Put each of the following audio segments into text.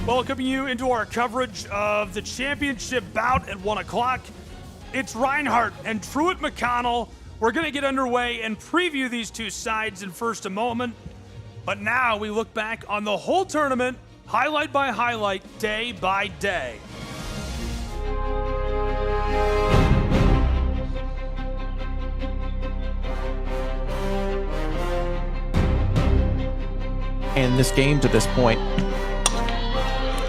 Welcoming you into our coverage of the championship bout at 1 o'clock. It's Reinhardt and Truett McConnell. We're going to get underway and preview these two sides in first a moment. But now we look back on the whole tournament, highlight by highlight, day by day. In this game to this point.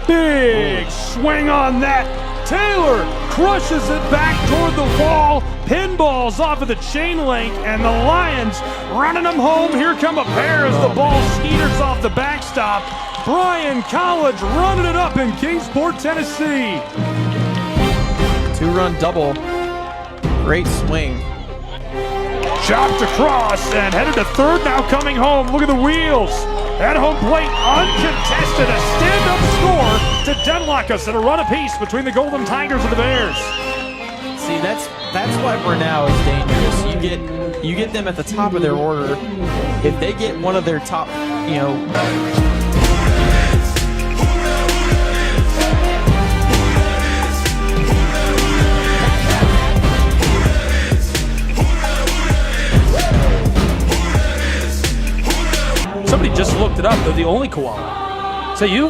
Big swing on that. Taylor crushes it back toward the wall. Pinballs off of the chain link, and the Lions running them home. Here come a pair as the ball skeeters off the backstop. Bryan College running it up in Kingsport, Tennessee. Two-run double. Great swing. Chopped across and headed to third, now coming home. Look at the wheels. At home plate, uncontested, a stand-up score to deadlock us at a run apiece between the Golden Tigers and the Bears. See, that's why Burnell is dangerous. You get them at the top of their order. If they get one of their top, Somebody just looked it up. They're the only koala. Is that you?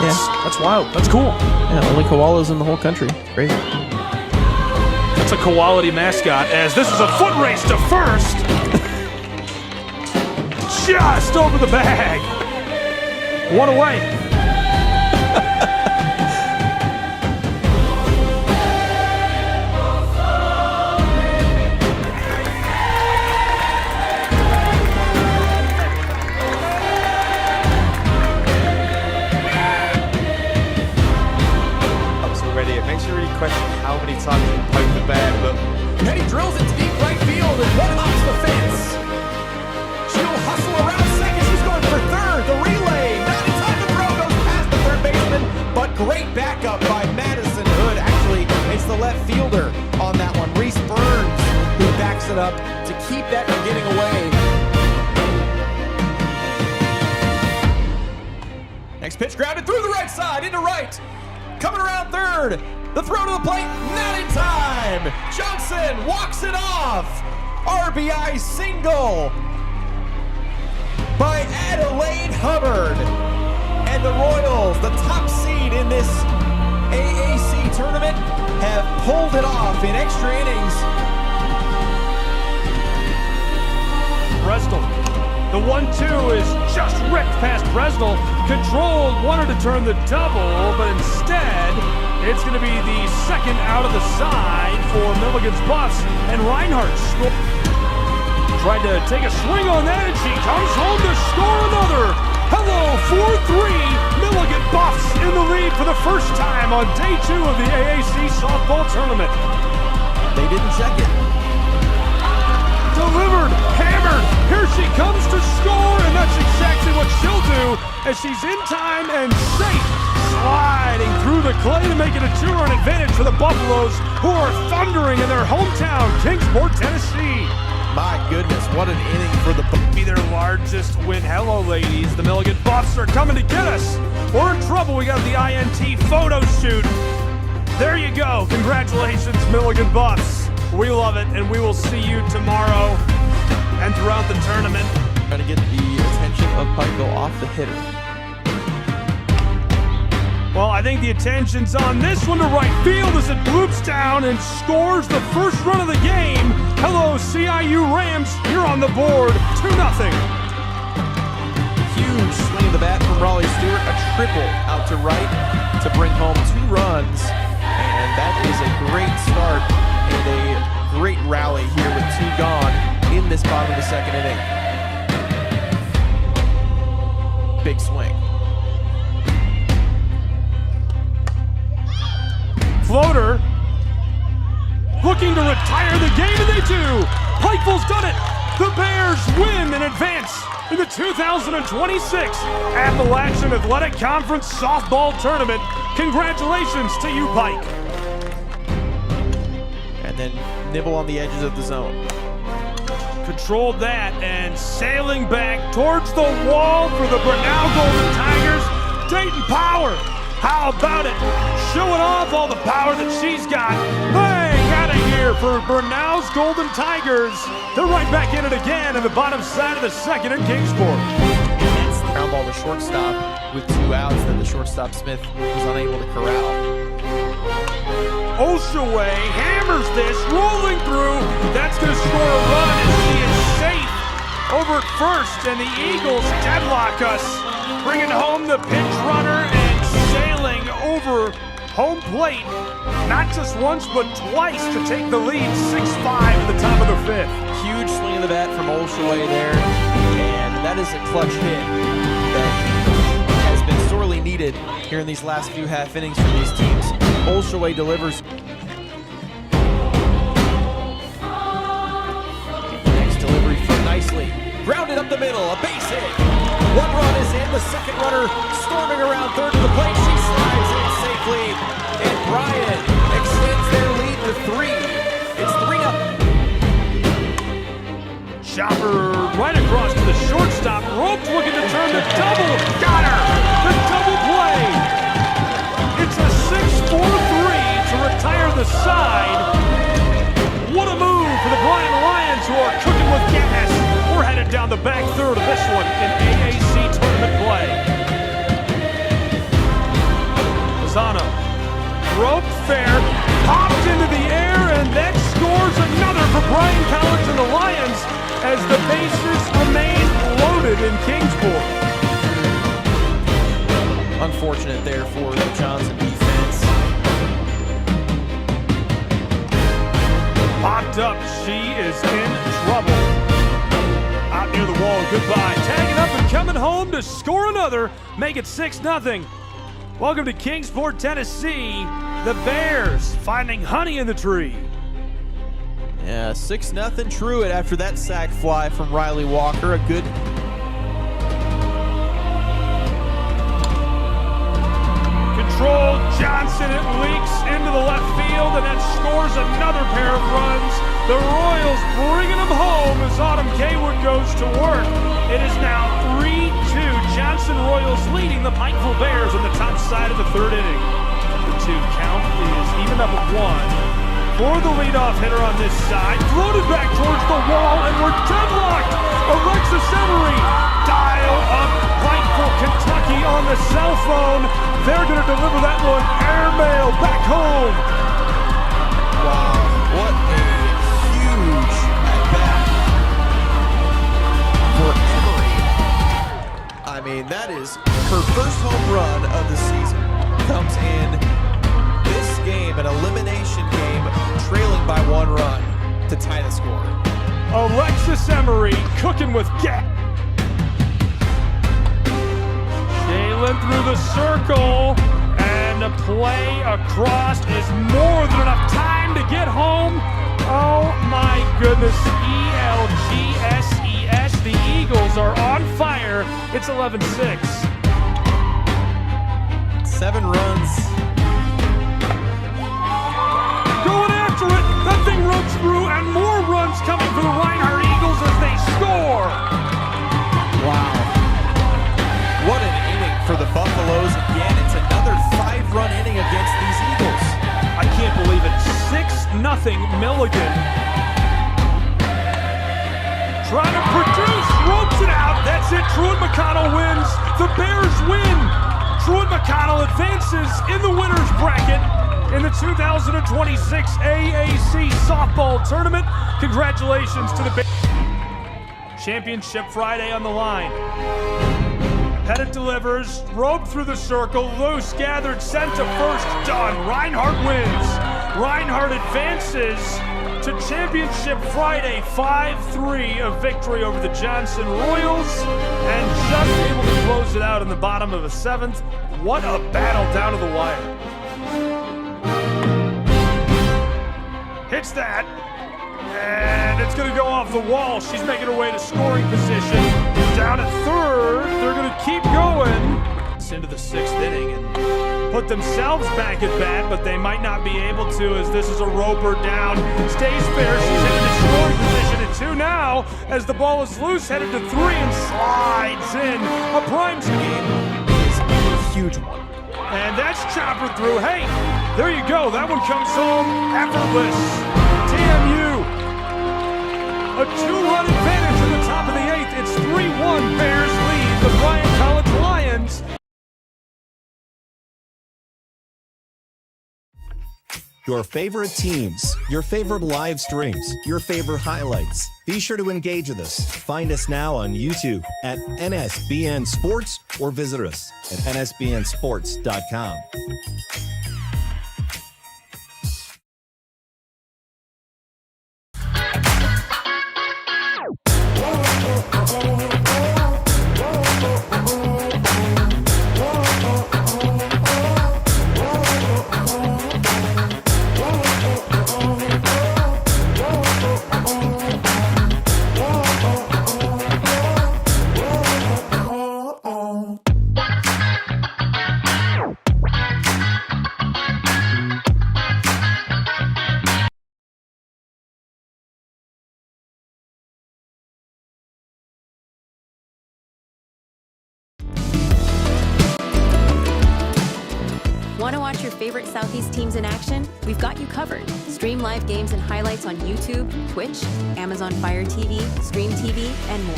Yeah. That's wild. That's cool. Yeah, only koalas in the whole country. Crazy. That's a koality mascot, as this is a foot race to first. Just over the bag. One away. Makes you really question how many times he poked the bag, but then he drills it to deep right field and one hops the fence. She'll hustle around second. She's going for third. The relay, not in time to throw, goes past the third baseman, but great backup by Madison Hood. Actually, it's the left fielder on that one. Reese Burns, who backs it up to keep that from getting away. Next pitch grounded through the right side, into right. Coming around third. The throw to the plate, not in time. Johnson walks it off. RBI single by Adelaide Hubbard. And the Royals, the top seed in this AAC tournament, have pulled it off in extra innings. Bresnell. The 1-2 is just ripped past Bresnell. Controlled, wanted to turn the double, but instead, it's going to be the second out of the side for Milligan's Buffs, and Reinhardt scored. Tried to take a swing on that, and she comes home to score another. Hello, 4-3, Milligan Buffs in the lead for the first time on day 2 of the AAC softball tournament. They didn't check it. Delivered, hammered, here she comes to score, and that's exactly what she'll do as she's in time and safe, sliding through the clay to make it a 2-run advantage for the Buffaloes, who are thundering in their hometown, Kingsport, Tennessee. My goodness, what an inning for the Be their largest win. Hello, ladies, the Milligan Buffs are coming to get us. We're in trouble. We got the INT photo shoot. There you go. Congratulations, Milligan Buffs. We love it, and we will see you tomorrow and throughout the tournament. Trying to get the attention of Pikeville off the hitter. Well, I think the attention's on this one to right field as it bloops down and scores the first run of the game. Hello, CIU Rams, you're on the board, 2-0. Huge swing of the bat from Raleigh Stewart. A triple out to right to bring home 2 runs. And that is a great start and a great rally here with 2 gone in this bottom of the second inning. Big swing. Floater looking to retire the game, and they do. Pikeville's done it. The Bears win and advance in the 2026 Appalachian Athletic Conference Softball Tournament. Congratulations to you, Pike. And then nibble on the edges of the zone. controlled that, and sailing back towards the wall for the Brunel Golden Tigers, Dayton Power. How about it? Showing off all the power that she's got. Bang! Out of here for Brunel's Golden Tigers. They're right back in it again in the bottom side of the second in Kingsport. Ground ball to shortstop with 2 outs that the shortstop Smith was unable to corral. Oshaway hammers this, rolling through. That's going to score a run, and she is safe over at first, and the Eagles deadlock us, bringing home the pinch runner and sailing over home plate, not just once but twice to take the lead, 6-5 at the top of the 5th. Huge swing of the bat from Oshaway there, and that is a clutch hit that has been sorely needed here in these last few half innings for these teams. Oshaway delivers. Next delivery through nicely. Grounded up the middle, a base hit. 1 run is in, the second runner storming around third to the plate. She slides in safely, and Bryant extends their lead to 3. It's 3-0. Chopper right across to the shortstop. Ropes looking to turn the double. Got her! The double play! It's a 6-4-3 to retire the side. What a move for the Bryan Lions, who are cooking with gas. We're headed down the back third of this one in AAC tournament play. Lozano, rope fair, popped into the air, and that scores another for Bryan College and the Lions as the bases remain loaded in Kingsport. Unfortunate there for the Johnson defense. Popped up, she is in trouble. Out near the wall, goodbye. Tagging up and coming home to score another, make it 6-0. Welcome to Kingsport, Tennessee. The Bears finding honey in the tree. Yeah, 6-0 Truett after that sac fly from Riley Walker. A good control. Johnson, it leaks into the left field and then scores another pair of runs. The Royals bringing them home as Autumn Kaywood goes to work. It is now 3-2. Johnson Royals leading the Pikeville Bears on the top side of the 3rd inning. The 2 count is even up at 1. For the leadoff hitter on this side, floated back towards the wall, and we're deadlocked. Alexis Emery, dial up Pikeville, Kentucky on the cell phone. They're going to deliver that one airmail back home. Wow, what a huge at-bat for Emery. I mean, that is her first home run of the season. Comes in this game, an elimination game, trailing by 1 run to tie the score. Alexis Emery cooking with gas. Jalen through the circle, and the play across is more than enough time to get home. Oh my goodness, ELGSES, the Eagles are on fire. It's 11-6. 7 runs. Going after it, that thing runs through, and more runs coming for the Reinhardt Eagles as they score. Wow. What an inning for the Buffaloes again. It's another 5-run inning against these Eagles. I can't believe it. 6-0 Milligan. Trying to produce, ropes it out. That's it. Truett McConnell wins. The Bears win. Truett McConnell advances in the winner's bracket in the 2026 AAC softball tournament. Congratulations to the Bears. Championship Friday on the line. Pettit delivers, rope through the circle, loose, gathered, sent to first, done. Reinhardt wins. Reinhardt advances to Championship Friday, 5-3, a victory over the Johnson Royals, and just able to close it out in the bottom of the 7th. What a battle down to the wire. Hits that, and it's going to go off the wall. She's making her way to scoring position. Down at 3rd, they're going to keep going into the 6th inning and put themselves back at bat, but they might not be able to as this is a roper down. Stays fair, she's in the scoring position at 2 now. now as the ball is loose, headed to three and slides in. A prime game is a huge one. And that's chopper through. Hey, there you go. That one comes home effortless. TMU, a 2-run advantage in the top of the 8th. It's 3-1. Bears lead the Bryant College Lions. Your favorite teams, your favorite live streams, your favorite highlights. Be sure to engage with us. Find us now on YouTube at NSBN Sports or visit us at nsbnsports.com. Want to watch your favorite Southeast teams in action? We've got you covered. Stream live games and highlights on YouTube, Twitch, Amazon Fire TV, Stream TV, and more.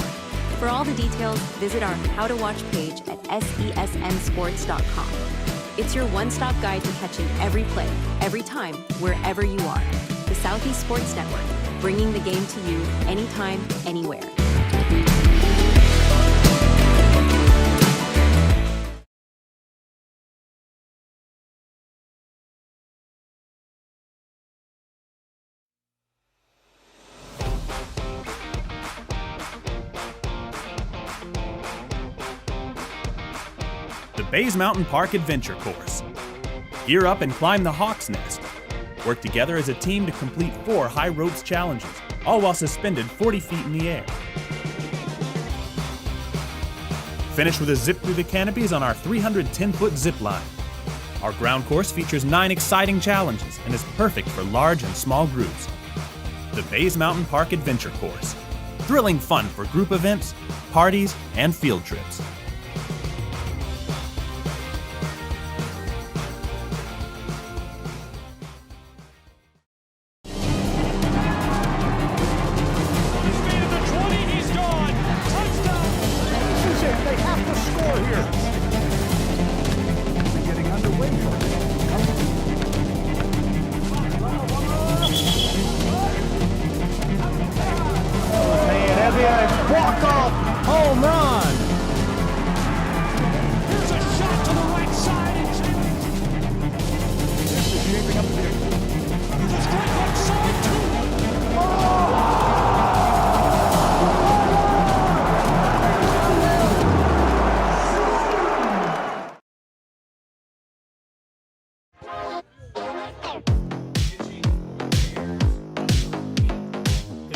For all the details, visit our How to Watch page at sesnsports.com. It's your one-stop guide to catching every play, every time, wherever you are. The Southeast Sports Network, bringing the game to you anytime, anywhere. The Bays Mountain Park Adventure Course. Gear up and climb the Hawk's Nest. Work together as a team to complete 4 high ropes challenges, all while suspended 40 feet in the air. Finish with a zip through the canopies on our 310-foot zip line. Our ground course features 9 exciting challenges and is perfect for large and small groups. The Bays Mountain Park Adventure Course. Thrilling fun for group events, parties, and field trips. Walk-off home run. Here's a shot to the right side. This is shaping up to be a strike right side, too.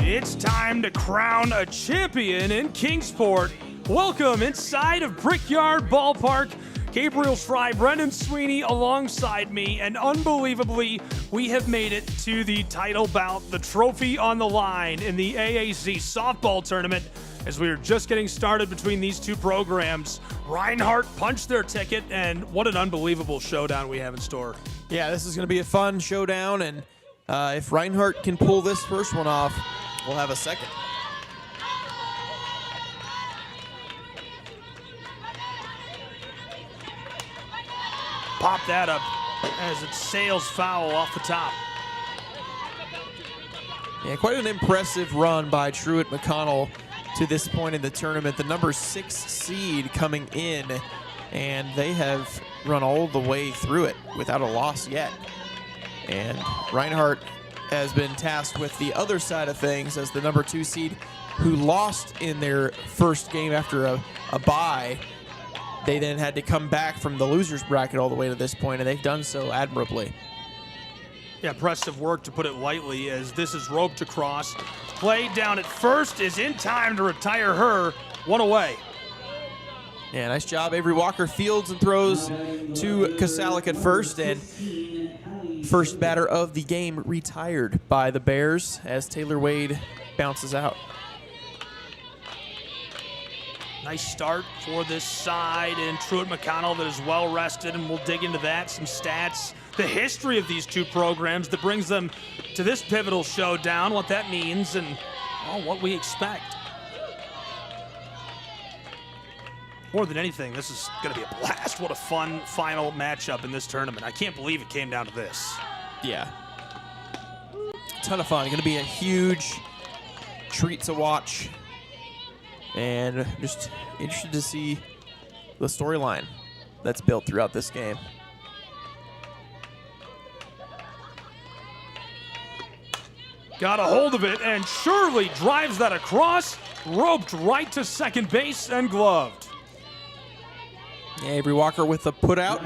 It's time to crown a champion in Kingsport. Welcome inside of Brickyard Ballpark. Gabriel Fry, Brendan Sweeney alongside me, and unbelievably, we have made it to the title bout, the trophy on the line in the AAC softball tournament. As we are just getting started between these two programs, Reinhardt punched their ticket, and what an unbelievable showdown we have in store. Yeah, this is going to be a fun showdown, and if Reinhardt can pull this first one off, we'll have a second. Pop that up as it sails foul off the top. Yeah, quite an impressive run by Truett McConnell to this point in the tournament. The number 6 seed coming in, and they have run all the way through it without a loss yet. And Reinhardt has been tasked with the other side of things as the number 2 seed who lost in their first game after a bye. They then had to come back from the loser's bracket all the way to this point, and they've done so admirably. Yeah, impressive work, to put it lightly, as this is roped across. Play down at first is in time to retire her. One away. Yeah, nice job. Avery Walker fields and throws to Kasalik at first, and first batter of the game retired by the Bears as Taylor Wade bounces out. Nice start for this side, and Truett McConnell that is well rested, and we'll dig into that, some stats, the history of these two programs that brings them to this pivotal showdown, what that means, and what we expect. More than anything, this is going to be a blast. What a fun final matchup in this tournament. I can't believe it came down to this. Yeah. Ton of fun. Going to be a huge treat to watch. And just interested to see the storyline that's built throughout this game. Got a hold of it, and Shirley drives that across, roped right to second base and gloved. Yeah, Avery Walker with the put out.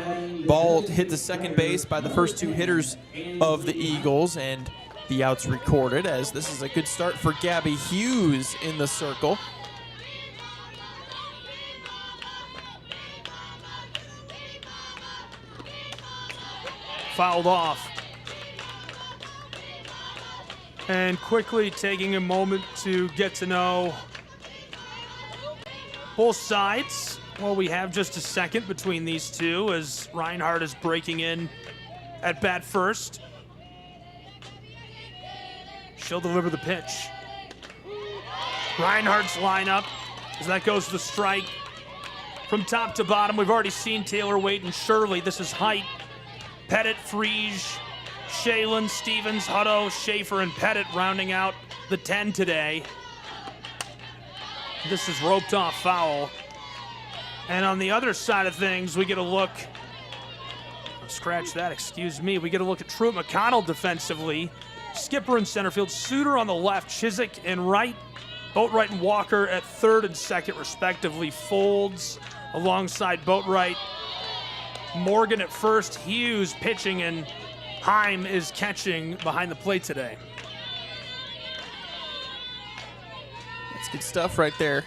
Ball hit the second base by the first two hitters of the Eagles, and the out's recorded as this is a good start for Gabby Hughes in the circle. Fouled off. And quickly taking a moment to get to know both sides. Well, we have just a second between these two as Reinhardt is breaking in at bat first. She'll deliver the pitch. Reinhardt's lineup as that goes to the strike. From top to bottom, we've already seen Taylor Waite and Shirley. This is Height, Pettit, Friege, Shaylin, Stevens, Hutto, Schaefer, and Pettit rounding out the 10 today. This is roped off foul. And on the other side of things, we get a look, scratch that, excuse me, we get a look at Truett McConnell defensively. Skipper in center field, Suter on the left, Chiswick in right, Boatwright and Walker at third and second respectively. Folds alongside Boatwright. Morgan at first, Hughes pitching, and Heim is catching behind the plate today. That's good stuff right there.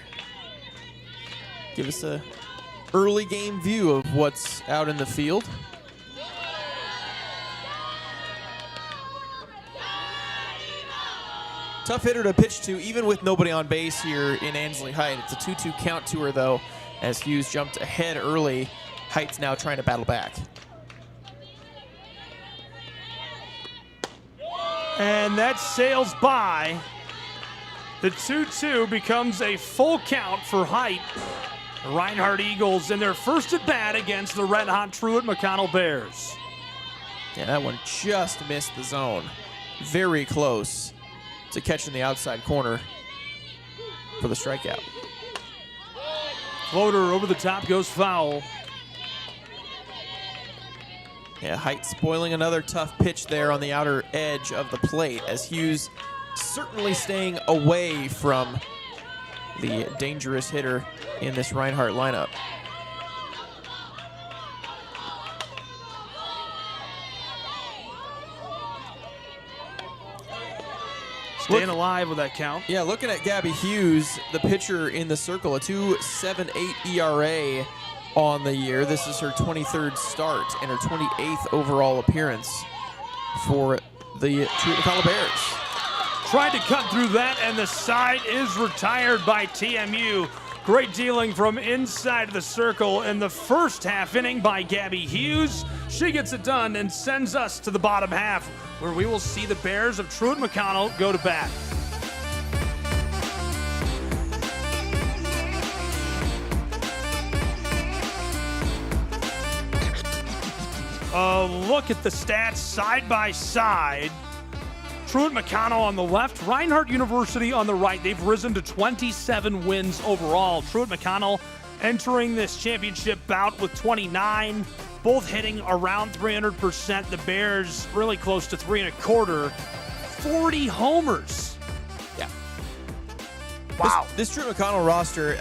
Give us a early game view of what's out in the field. Tough hitter to pitch to, even with nobody on base here in Ansley Height. It's a 2-2 count to her, though, as Hughes jumped ahead early. Height's now trying to battle back. And that sails by. The 2-2 becomes a full count for Height. The Reinhardt Eagles in their first at bat against the red-hot Truett McConnell Bears. Yeah, that one just missed the zone. Very close to catching the outside corner for the strikeout. Floater over the top goes foul. Yeah, Height spoiling another tough pitch there on the outer edge of the plate as Hughes certainly staying away from the dangerous hitter in this Reinhardt lineup. Staying alive with that count. Yeah, looking at Gabby Hughes, the pitcher in the circle, a 2.78 ERA on the year. This is her 23rd start and her 28th overall appearance for the Truett McConnell Bears. Tried to cut through that, and the side is retired by TMU. Great dealing from inside the circle in the first half inning by Gabby Hughes. She gets it done and sends us to the bottom half, where we will see the Bears of Truett McConnell go to bat. A look at the stats side by side. Truett McConnell on the left, Reinhardt University on the right. They've risen to 27 wins overall. Truett McConnell entering this championship bout with 29, both hitting around 300%. The Bears really close to 3.25. 40 homers. Yeah. Wow. This Truett McConnell roster,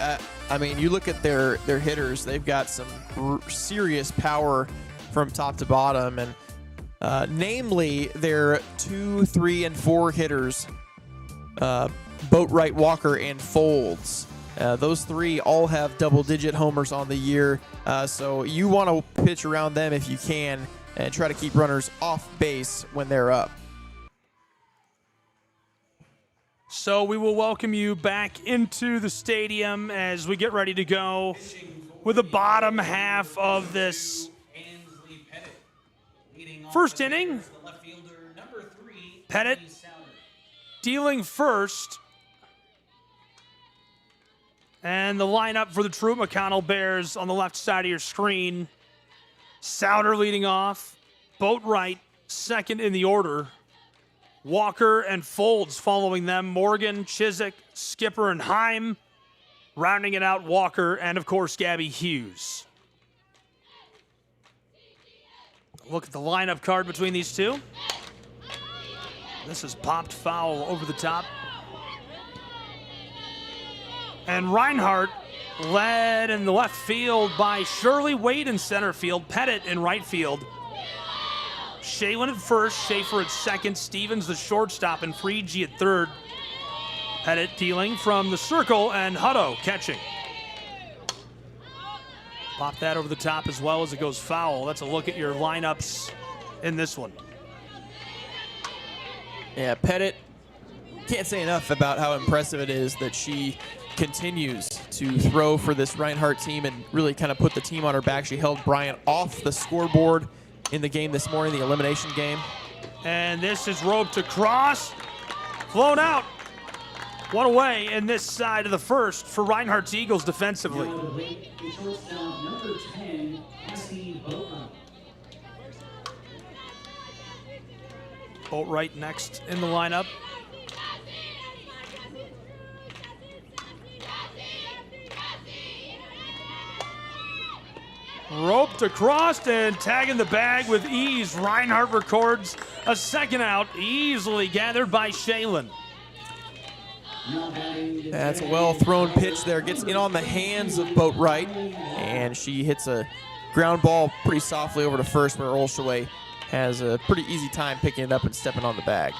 I mean, you look at their hitters, they've got some serious power from top to bottom, and namely their 2, 3, and 4 hitters, Boatwright, Walker, and Folds. Those three all have double-digit homers on the year, so you want to pitch around them if you can and try to keep runners off base when they're up. So we will welcome you back into the stadium as we get ready to go with the bottom half of this first inning. Pettit dealing first. And the lineup for the Truett McConnell Bears on the left side of your screen. Souter leading off. Boatwright second in the order. Walker and Folds following them. Morgan, Chiswick, Skipper, and Heim. Rounding it out, Walker, and of course, Gabby Hughes. Look at the lineup card between these two. This is popped foul over the top. And Reinhardt led in the left field by Shirley Wade in center field, Pettit in right field. Shaylin at first, Schaefer at second, Stevens the shortstop, and Friegi at third. Pettit dealing from the circle, and Hutto catching. Pop that over the top as well as it goes foul. That's a look at your lineups in this one. Yeah, Pettit, can't say enough about how impressive it is that she continues to throw for this Reinhardt team and really kind of put the team on her back. She held Bryant off the scoreboard in the game this morning, the elimination game. And this is roped across, flown out. One away in this side of the first for Reinhardt's Eagles defensively. Boatwright next in the lineup. Roped across and tagging the bag with ease. Reinhardt records a second out, easily gathered by Shaylin. That's a well-thrown pitch there. Gets in on the hands of Boatwright, and she hits a ground ball pretty softly over to first, where Olshaway has a pretty easy time picking it up and stepping on the bag.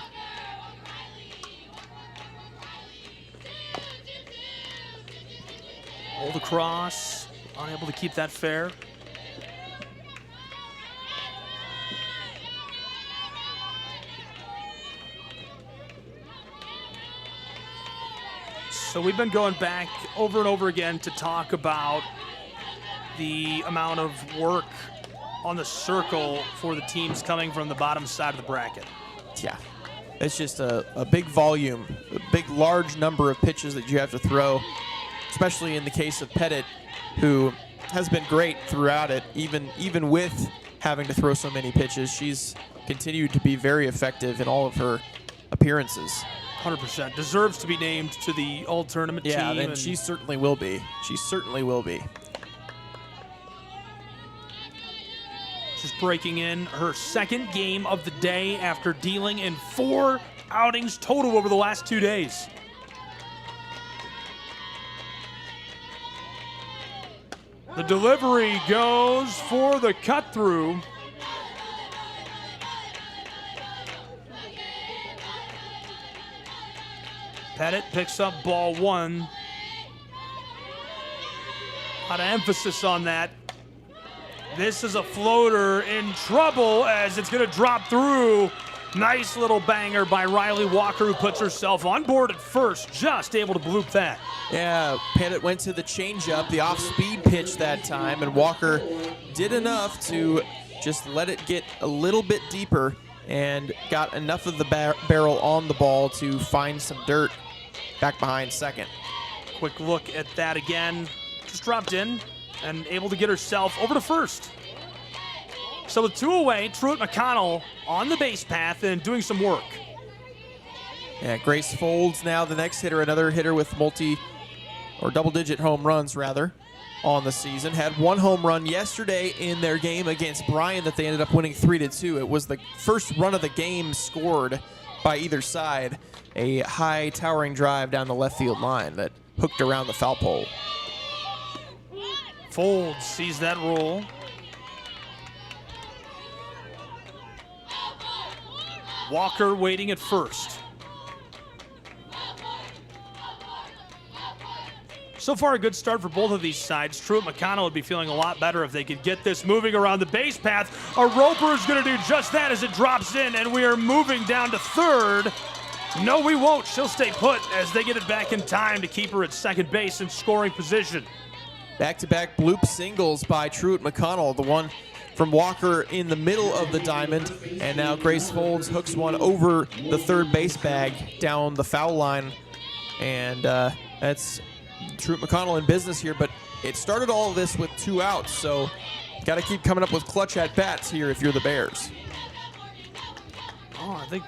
Hold across, unable to keep that fair. So we've been going back over and over again to talk about the amount of work on the circle for the teams coming from the bottom side of the bracket. Yeah, it's just a big volume, a big, large number of pitches that you have to throw, especially in the case of Pettit, who has been great throughout it, even with having to throw so many pitches. She's continued to be very effective in all of her appearances. 100%. Deserves to be named to the all-tournament team. Yeah, and she certainly will be. She certainly will be. Just breaking in her second game of the day after dealing in 4 outings total over the last 2 days. The delivery goes for the cut-through. Pettit picks up ball 1. A lot of emphasis on that. This is a floater in trouble as it's going to drop through. Nice little banger by Riley Walker, who puts herself on board at first, just able to bloop that. Yeah, Pettit went to the changeup, the off-speed pitch that time, and Walker did enough to just let it get a little bit deeper and got enough of the barrel on the ball to find some dirt back behind second. Quick look at that again. Just dropped in and able to get herself over to first. So with 2 away, Truett McConnell on the base path and doing some work. Yeah, Grace Folds now the next hitter, another hitter with double-digit home runs rather on the season. Had 1 home run yesterday in their game against Bryan that they ended up winning 3-2. It was the first run of the game scored by either side. A high towering drive down the left field line that hooked around the foul pole. Folds sees that roll. Walker waiting at first. So far, a good start for both of these sides. Truett McConnell would be feeling a lot better if they could get this moving around the base path. A roper is going to do just that as it drops in, and we are moving down to third. No, we won't. She'll stay put as they get it back in time to keep her at second base in scoring position. Back-to-back bloop singles by Truett McConnell, the one from Walker in the middle of the diamond, and now Grace Folds hooks one over the third base bag down the foul line, and that's Truett McConnell in business here, but it started all of this with 2 outs, so got to keep coming up with clutch at-bats here if you're the Bears. Oh, I think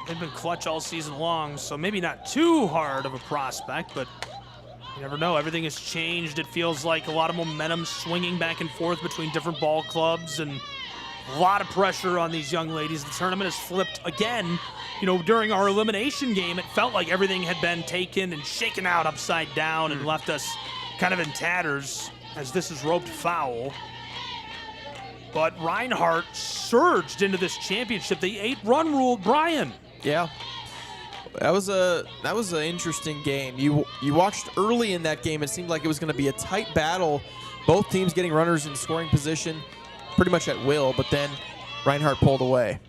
they've been clutch all season long, so maybe not too hard of a prospect, but you never know. Everything has changed. It feels like a lot of momentum swinging back and forth between different ball clubs and a lot of pressure on these young ladies. The tournament has flipped again. You know, during our elimination game, it felt like everything had been taken and shaken out upside down and left us kind of in tatters as this is roped foul. But Reinhardt surged into this championship. The 8-run ruled Brian. Yeah, that was an interesting game. You watched early in that game. It seemed like it was going to be a tight battle. Both teams getting runners in scoring position pretty much at will, but then Reinhardt pulled away.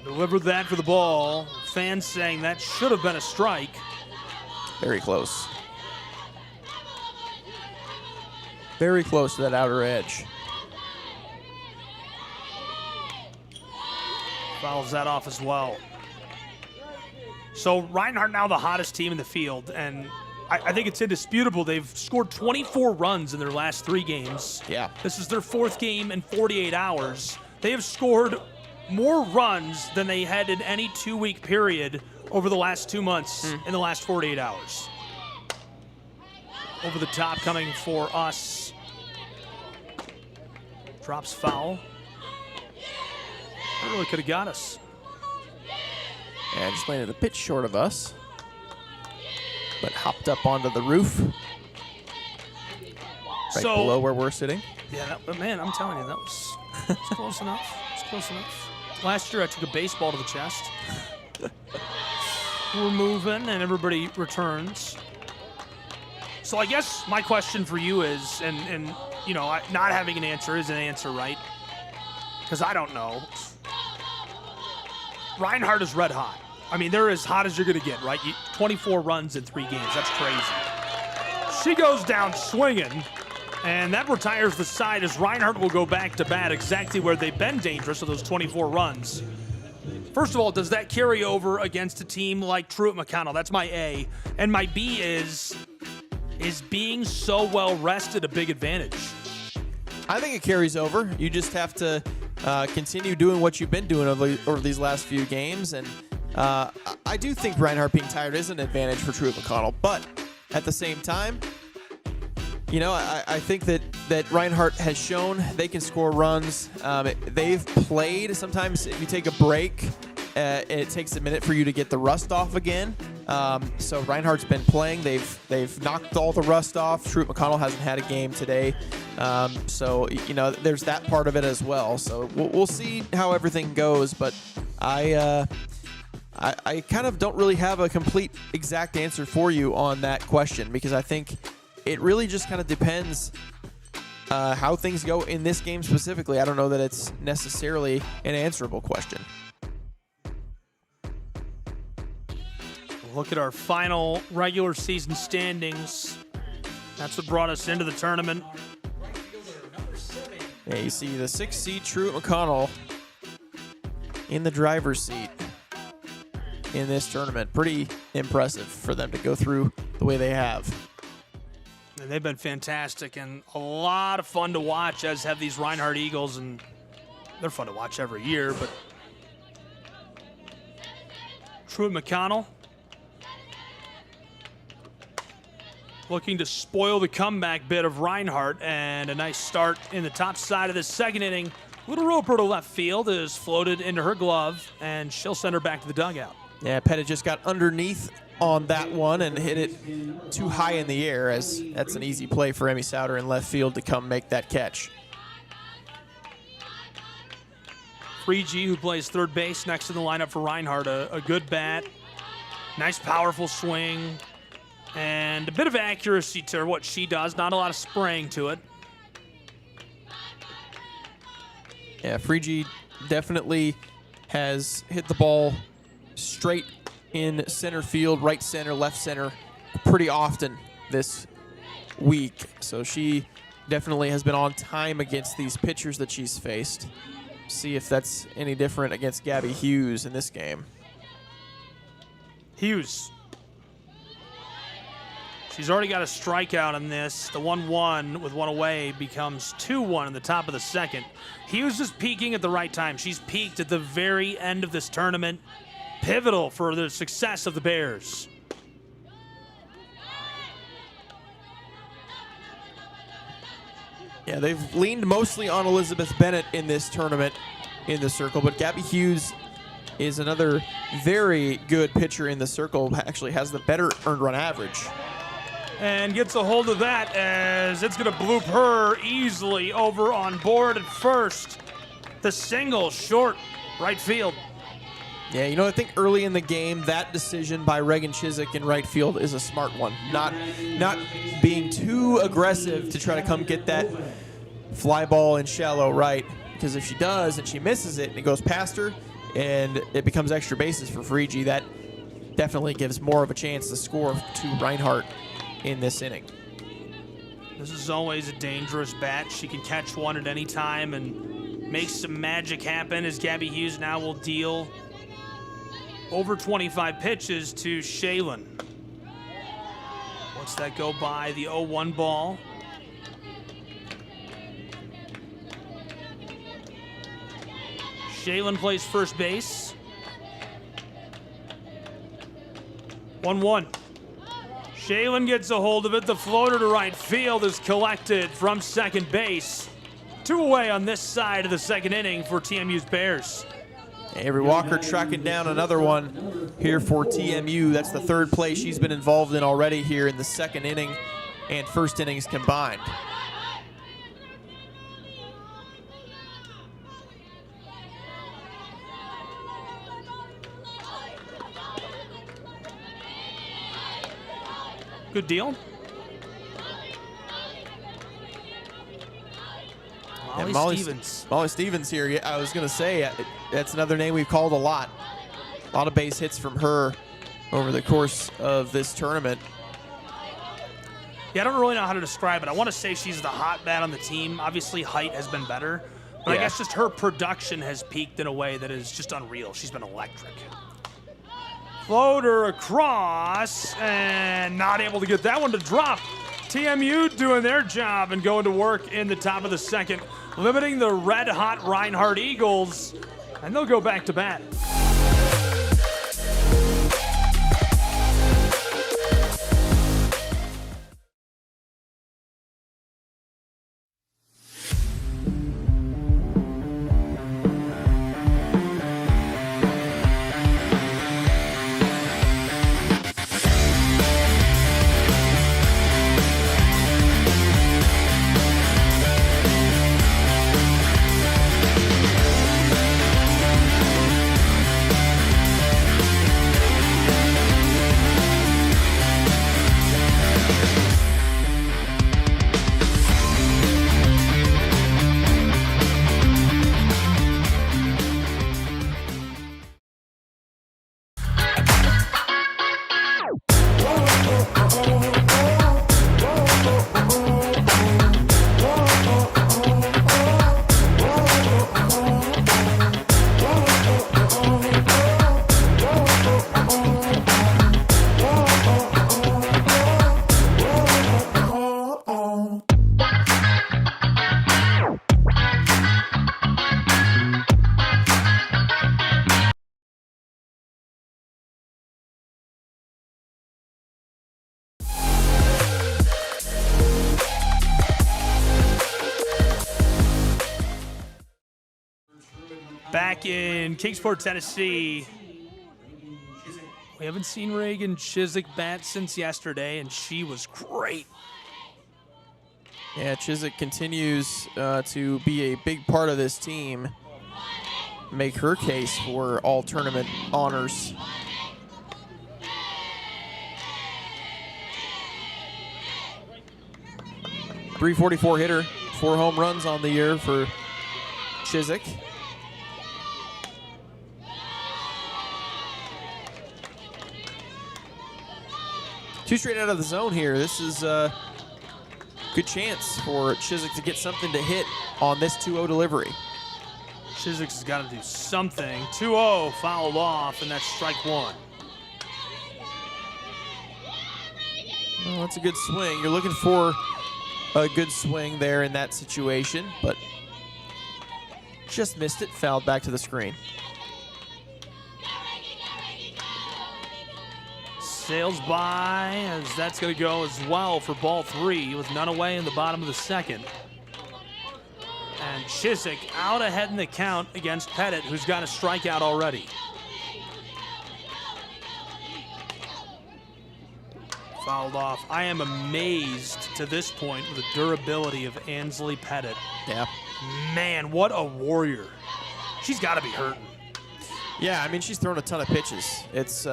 Delivered that for the ball. Fans saying that should have been a strike. Very close. Very close to that outer edge. Fouls that off as well. So Reinhardt now the hottest team in the field, and I think it's indisputable. They've scored 24 runs in their last 3 games. Yeah. This is their 4th game in 48 hours. They have scored more runs than they had in any 2-week period over the last 2 months in the last 48 hours. Over the top coming for us. Drops foul. That really could have got us. And just landed a pitch short of us, but hopped up onto the roof, right below where we're sitting. Yeah, but man, I'm telling you, that was close enough. It's close enough. Last year, I took a baseball to the chest. We're moving, and everybody returns. So I guess my question for you is, and you know, not having an answer is an answer, right? Because I don't know. Reinhardt is red hot. I mean, they're as hot as you're going to get, right? 24 runs in 3 games. That's crazy. She goes down swinging, and that retires the side as Reinhardt will go back to bat exactly where they've been dangerous with those 24 runs. First of all, does that carry over against a team like Truett McConnell? That's my A. And my B is being so well rested a big advantage? I think it carries over. You just have to continue doing what you've been doing over these last few games. And I do think Reinhardt being tired is an advantage for Truett McConnell. But at the same time, you know, I think that Reinhardt has shown they can score runs. They've played. Sometimes if you take a break, it takes a minute for you to get the rust off again. So Reinhardt's been playing. They've knocked all the rust off. Truett McConnell hasn't had a game today. So, you know, there's that part of it as well. So we'll see how everything goes. But I kind of don't really have a complete exact answer for you on that question, because I think it really just kind of depends how things go in this game specifically. I don't know that it's necessarily an answerable question. Look at our final regular season standings. That's what brought us into the tournament. Yeah, you see the 6th seed Truett McConnell in the driver's seat in this tournament. Pretty impressive for them to go through the way they have. And they've been fantastic and a lot of fun to watch, as have these Reinhardt Eagles, and they're fun to watch every year. But Truett McConnell looking to spoil the comeback bit of Reinhardt, and a nice start in the top side of the 2nd inning. Little roper to left field is floated into her glove, and she'll send her back to the dugout. Yeah, Pettit just got underneath on that one and hit it too high in the air, as that's an easy play for Emmy Souter in left field to come make that catch. Freegee, who plays third base next in the lineup for Reinhardt, a good bat, nice powerful swing, and a bit of accuracy to what she does, not a lot of spraying to it. Yeah, Freegee definitely has hit the ball straight in center field, right center, left center pretty often this week. So she definitely has been on time against these pitchers that she's faced. See if that's any different against Gabby Hughes in this game. Hughes. She's already got a strikeout in this. The 1-1 with one away becomes 2-1 in the top of the second. Hughes is peaking at the right time. She's peaked at the very end of this tournament. Pivotal for the success of the Bears. Yeah, they've leaned mostly on Elizabeth Bennett in this tournament in the circle, but Gabby Hughes is another very good pitcher in the circle, actually has the better earned run average. And gets a hold of that as it's going to bloop her easily over on board at first. The single short right field. Yeah, you know, I think early in the game, that decision by Reagan Chiswick in right field is a smart one. Not being too aggressive to try to come get that fly ball in shallow right, because if she does and she misses it and it goes past her and it becomes extra bases for Frigi, that definitely gives more of a chance to score to Reinhardt in this inning. This is always a dangerous bat. She can catch one at any time and make some magic happen, as Gabby Hughes now will deal over 25 pitches to Shaylin. What's that go by? The 0-1 ball. Shaylin plays first base. 1-1. Shaylin gets a hold of it. The floater to right field is collected from second base. 2 away on this side of the second inning for TMU's Bears. Avery Walker tracking down another one here for TMU. That's the third play she's been involved in already here in the second inning and first innings combined. Good deal. Molly Stevens. Molly Stevens here. Yeah, I was going to say, that's another name we've called a lot. A lot of base hits from her over the course of this tournament. Yeah, I don't really know how to describe it. I want to say she's the hot bat on the team. Obviously, height has been better. But Yeah. I guess just her production has peaked in a way that is just unreal. She's been electric. Floater across, and not able to get that one to drop. TMU doing their job and going to work in the top of the second, limiting the red-hot Reinhardt Eagles, and they'll go back to bat. Back in Kingsport, Tennessee, we haven't seen Reagan Chiswick bat since yesterday, and she was great. Yeah, Chiswick continues to be a big part of this team, make her case for all tournament honors. .344 hitter, 4 home runs on the year for Chiswick. Two straight out of the zone here. This is a good chance for Chiswick to get something to hit on this 2-0 delivery. Chiswick's got to do something. 2-0 fouled off, and that's strike one. Well, that's a good swing. You're looking for a good swing there in that situation, but just missed it, fouled back to the screen. Sails by, as that's going to go as well for ball three with none away in the bottom of the second. And Chiswick out ahead in the count against Pettit, who's got a strikeout already. Fouled off. I am amazed to this point with the durability of Ansley Pettit. Yeah. Man, what a warrior. She's got to be hurting. Yeah, I mean, she's thrown a ton of pitches. It's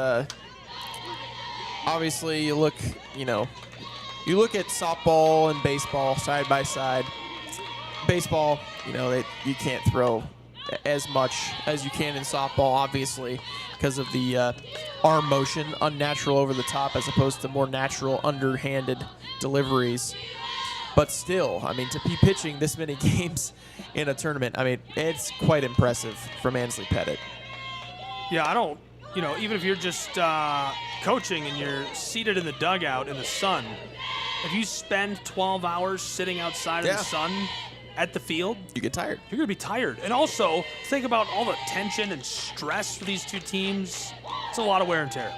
obviously you look at softball and baseball side by side. Baseball, you can't throw as much as you can in softball, obviously, because of the arm motion, unnatural over the top as opposed to more natural underhanded deliveries. But still, I mean, to be pitching this many games in a tournament, I mean, it's quite impressive from Ansley Pettit. Yeah, I don't, even if you're just coaching and you're seated in the dugout in the sun, if you spend 12 hours sitting outside of the sun at the field, you get tired. You're going to be tired. And also, think about all the tension and stress for these two teams. It's a lot of wear and tear.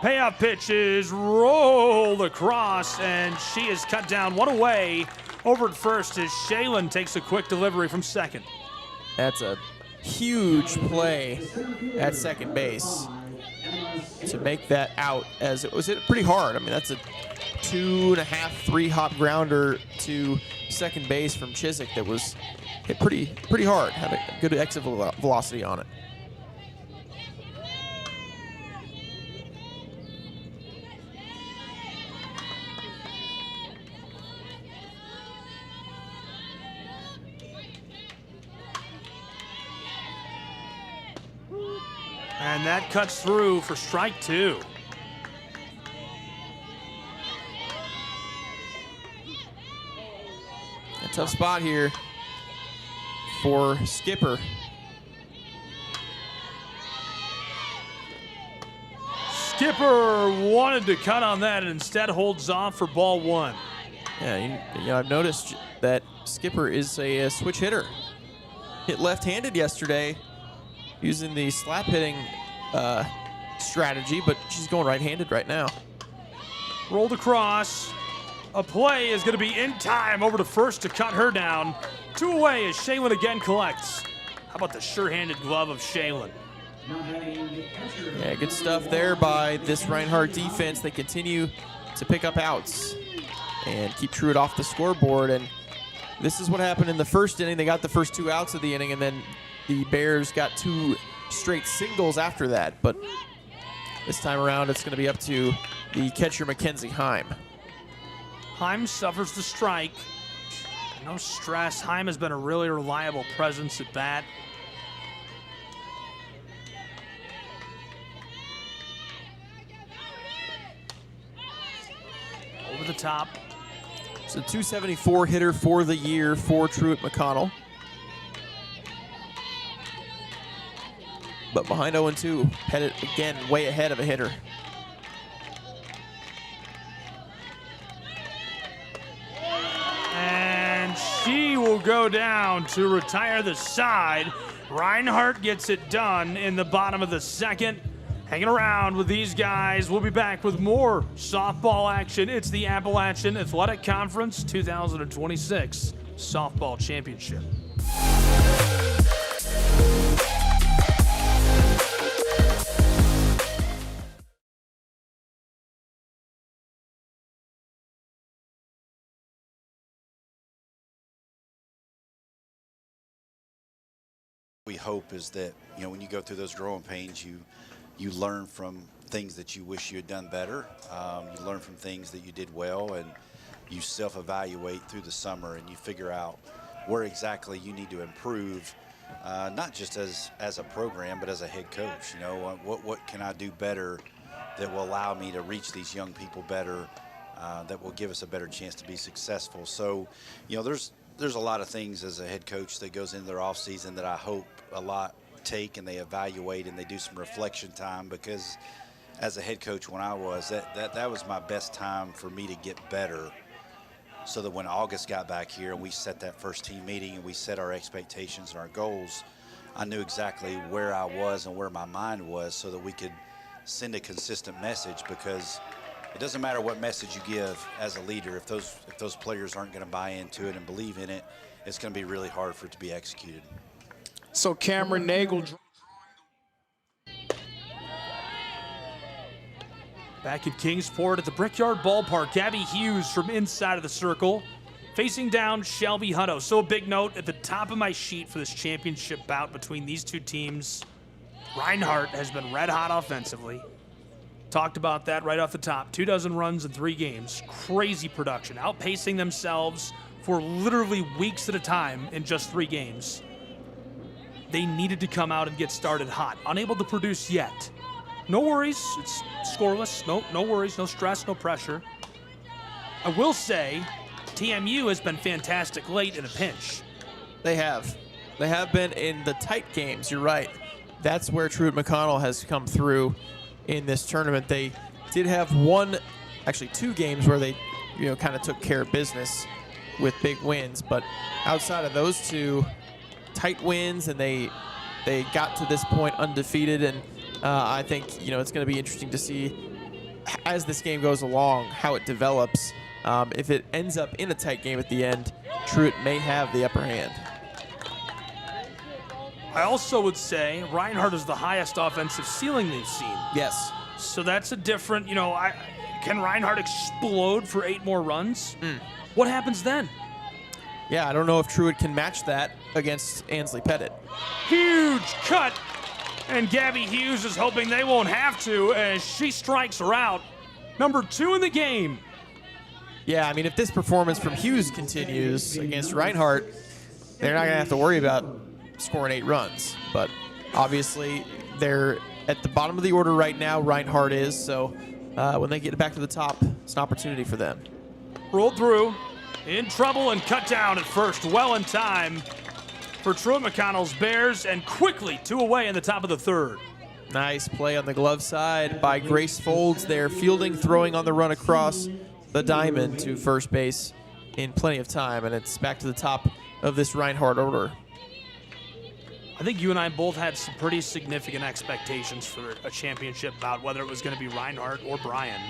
Payoff pitch is rolled across, and she is cut down one away. Over at first as Shaylin takes a quick delivery from second. That's a huge play at second base to make that out, as it was hit pretty hard. I mean, that's a 2.5, 3-hop grounder to second base from Chiswick that was hit pretty hard. Had a good exit velocity on it. And that cuts through for strike two. A tough spot here for Skipper. Skipper wanted to cut on that and instead holds off for ball one. Yeah, I've noticed that Skipper is a switch hitter. Hit left-handed yesterday using the slap hitting strategy, but she's going right-handed right now. Rolled across. A play is going to be in time over to first to cut her down. 2 away as Shaylin again collects. How about the sure-handed glove of Shaylin? Yeah, good stuff there by this Reinhardt defense. They continue to pick up outs and keep Truett off the scoreboard. And this is what happened in the first inning. They got the first 2 outs of the inning, and then the Bears got 2 straight singles after that. But this time around, it's going to be up to the catcher, Mackenzie Heim. Heim suffers the strike. No stress. Heim has been a really reliable presence at bat. Over the top. It's a 274 hitter for the year for Truett McConnell. But behind 0-2, Pettit again way ahead of a hitter. And she will go down to retire the side. Reinhardt gets it done in the bottom of the second. Hanging around with these guys. We'll be back with more softball action. It's the Appalachian Athletic Conference 2026 Softball Championship. We hope is that, when you go through those growing pains, you learn from things that you wish you had done better. You learn from things that you did well, and you self-evaluate through the summer, and you figure out where exactly you need to improve, not just as a program, but as a head coach. What can I do better that will allow me to reach these young people better, that will give us a better chance to be successful. So, you know, there's a lot of things as a head coach that goes into their offseason that I hope a lot take and they evaluate and they do some reflection time, because as a head coach when I was, that was my best time for me to get better, so that when August got back here and we set that first team meeting and we set our expectations and our goals, I knew exactly where I was and where my mind was, so that we could send a consistent message. Because it doesn't matter what message you give as a leader, if those players aren't going to buy into it and believe in it, it's going to be really hard for it to be executed. So Cameron Nagel. Back at Kingsport at the Brickyard Ballpark, Gabby Hughes from inside of the circle, facing down Shelby Hutto. So a big note at the top of my sheet for this championship bout between these two teams. Reinhardt has been red hot offensively. Talked about that right off the top. 24 runs in 3 games. Crazy production. Outpacing themselves for literally weeks at a time in just 3 games. They needed to come out and get started hot. Unable to produce yet. No worries, it's scoreless. No worries, no stress, no pressure. I will say, TMU has been fantastic late in a pinch. They have. They have been in the tight games, you're right. That's where Truett McConnell has come through in this tournament. They did have 2 games where they, kind of took care of business with big wins, but outside of those 2 tight wins, and they got to this point undefeated, and I think, it's going to be interesting to see as this game goes along how it develops. If it ends up in a tight game at the end, Truett may have the upper hand. I also would say Reinhardt is the highest offensive ceiling they've seen. Yes. So that's a different, can Reinhardt explode for 8 more runs? What happens then? Yeah, I don't know if Truett can match that against Ansley Pettit. Huge cut. And Gabby Hughes is hoping they won't have to as she strikes her out. Number 2 in the game. Yeah, I mean, if this performance from Hughes continues against Reinhardt, they're not going to have to worry about scoring 8 runs. But obviously, they're at the bottom of the order right now. Reinhardt is. So when they get back to the top, it's an opportunity for them. Rolled through. In trouble and cut down at first. Well in time for Truett McConnell's Bears, and quickly 2 away in the top of the 3rd. Nice play on the glove side by Grace Folds there, fielding, throwing on the run across the diamond to first base in plenty of time, and it's back to the top of this Reinhardt order. I think you and I both had some pretty significant expectations for a championship bout, whether it was going to be Reinhardt or Bryan.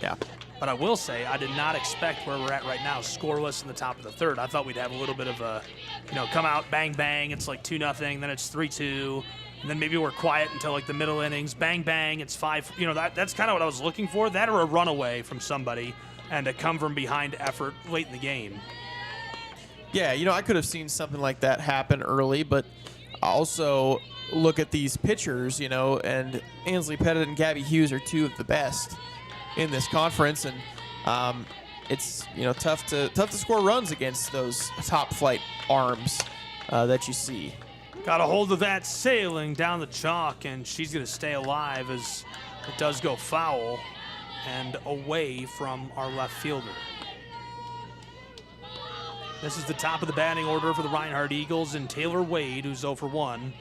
Yeah. But I will say, I did not expect where we're at right now, scoreless in the top of the 3rd. I thought we'd have a little bit of a, come out, bang, bang, it's like 2-0, then it's 3-2, and then maybe we're quiet until like the middle innings, bang, bang, it's 5. That's kind of what I was looking for, that or a runaway from somebody and a come from behind effort late in the game. Yeah, I could have seen something like that happen early, but also look at these pitchers, and Ansley Pettit and Gabby Hughes are 2 of the best in this conference, and it's tough to score runs against those top flight arms that you see. Got a hold of that sailing down the chalk, and she's going to stay alive as it does go foul and away from our left fielder. This is the top of the batting order for the Reinhardt Eagles, and Taylor Wade, who's 0 for 1.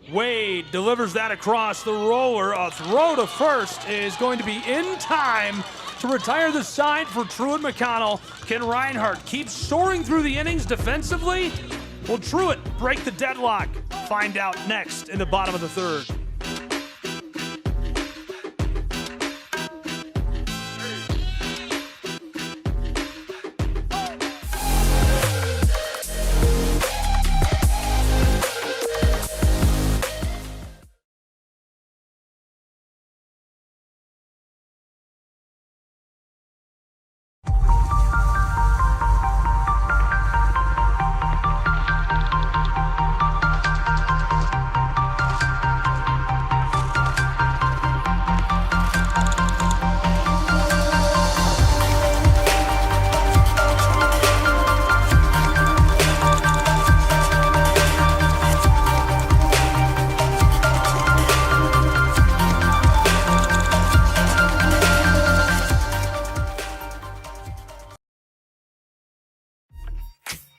Wade delivers that across the roller. A throw to first is going to be in time to retire the side for Truett McConnell. Can Reinhardt keep soaring through the innings defensively? Will Truett break the deadlock? Find out next in the bottom of the 3rd.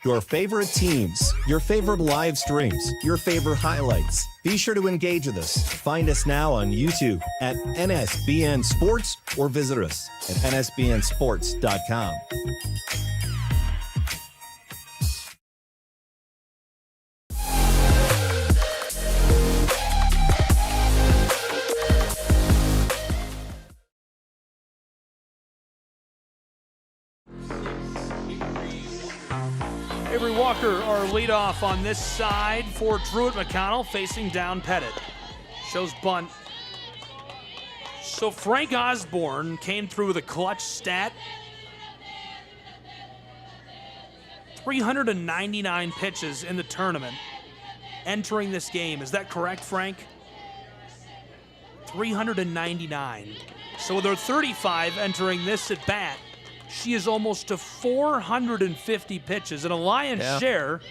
your favorite teams, your favorite live streams, your favorite highlights. Be sure to engage with us. Find us now on YouTube at NSBN Sports or visit us at nsbnsports.com. Avery Walker, our leadoff on this side for Truett. McConnell facing down Pettit. Shows bunt. So Frank Osborne came through with a clutch stat. 399 pitches in the tournament entering this game. Is that correct, Frank? 399. So with her 35 entering this at bat, she is almost to 450 pitches and a lion's share,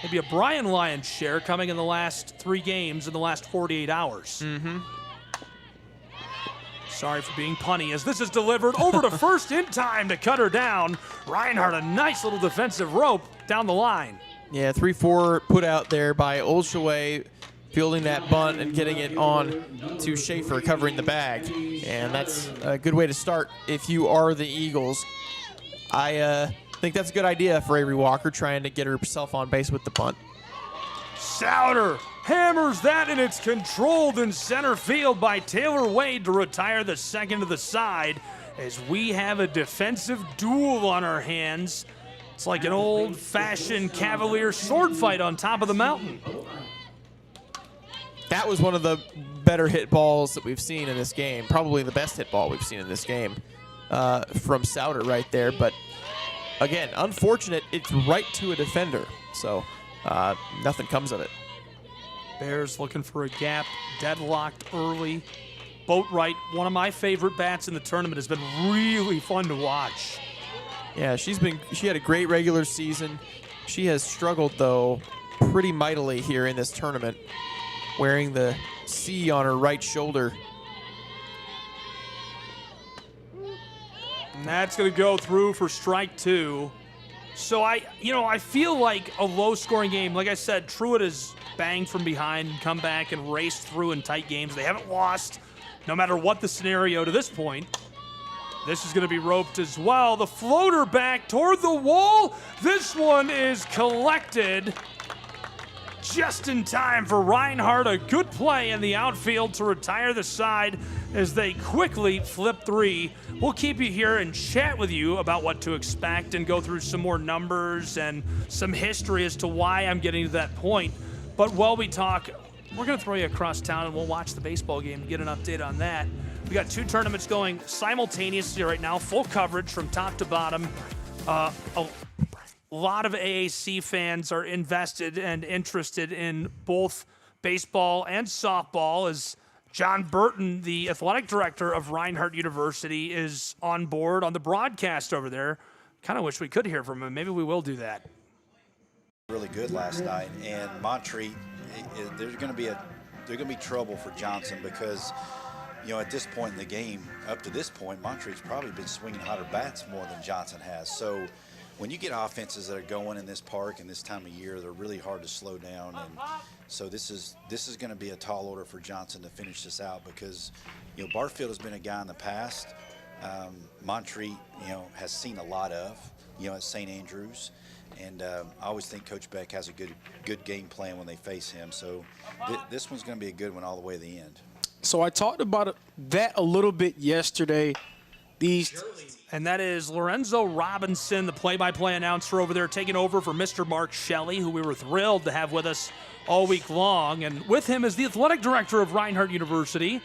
maybe a Brian Lyons share coming in the last 3 games in the last 48 hours. Sorry for being punny as this is delivered over to first in time to cut her down. Reinhardt, a nice little defensive rope down the line. Yeah, 3-4 put out there by Olshaway, fielding that bunt and getting it on to Schaefer, covering the bag. And that's a good way to start if you are the Eagles. I think that's a good idea for Avery Walker, trying to get herself on base with the bunt. Souter hammers that, and it's controlled in center field by Taylor Wade to retire the second to the side as we have a defensive duel on our hands. It's like an old-fashioned Cavalier sword fight on top of the mountain. That was one of the better hit balls that we've seen in this game. Probably the best hit ball we've seen in this game from Souter right there. But again, unfortunate, it's right to a defender. So nothing comes of it. Bears looking for a gap, deadlocked early. Boatwright, one of my favorite bats in the tournament, has been really fun to watch. Yeah, she had a great regular season. She has struggled, though, pretty mightily here in this tournament, wearing the C on her right shoulder. And that's going to go through for strike 2. So I feel like a low-scoring game. Like I said, Truett has banged from behind and come back and raced through in tight games. They haven't lost, no matter what the scenario to this point. This is going to be roped as well. The floater back toward the wall. This one is collected just in time for Reinhardt. A good play in the outfield to retire the side as they quickly flip 3. We'll keep you here and chat with you about what to expect and go through some more numbers and some history as to why I'm getting to that point. But while we talk, we're going to throw you across town and we'll watch the baseball game and get an update on that. We got 2 tournaments going simultaneously right now, full coverage from top to bottom. A lot of AAC fans are invested and interested in both baseball and softball, as John Burton, the athletic director of Reinhardt University, is on board on the broadcast over there. Kind of wish we could hear from him. Maybe we will do that. Really good last night, and Montreat, there's going to be trouble for Johnson because, at this point in the game, up to this point, Montreat's probably been swinging hotter bats more than Johnson has. So when you get offenses that are going in this park and this time of year, they're really hard to slow down. And so this is going to be a tall order for Johnson to finish this out because, Barfield has been a guy in the past. Montreat, has seen a lot of, at St. Andrews. And I always think Coach Beck has a good game plan when they face him. So this one's going to be a good one all the way to the end. So I talked about that a little bit yesterday. And that is Lorenzo Robinson, the play-by-play announcer over there, taking over for Mr. Mark Shelley, who we were thrilled to have with us all week long. And with him is the athletic director of Reinhardt University,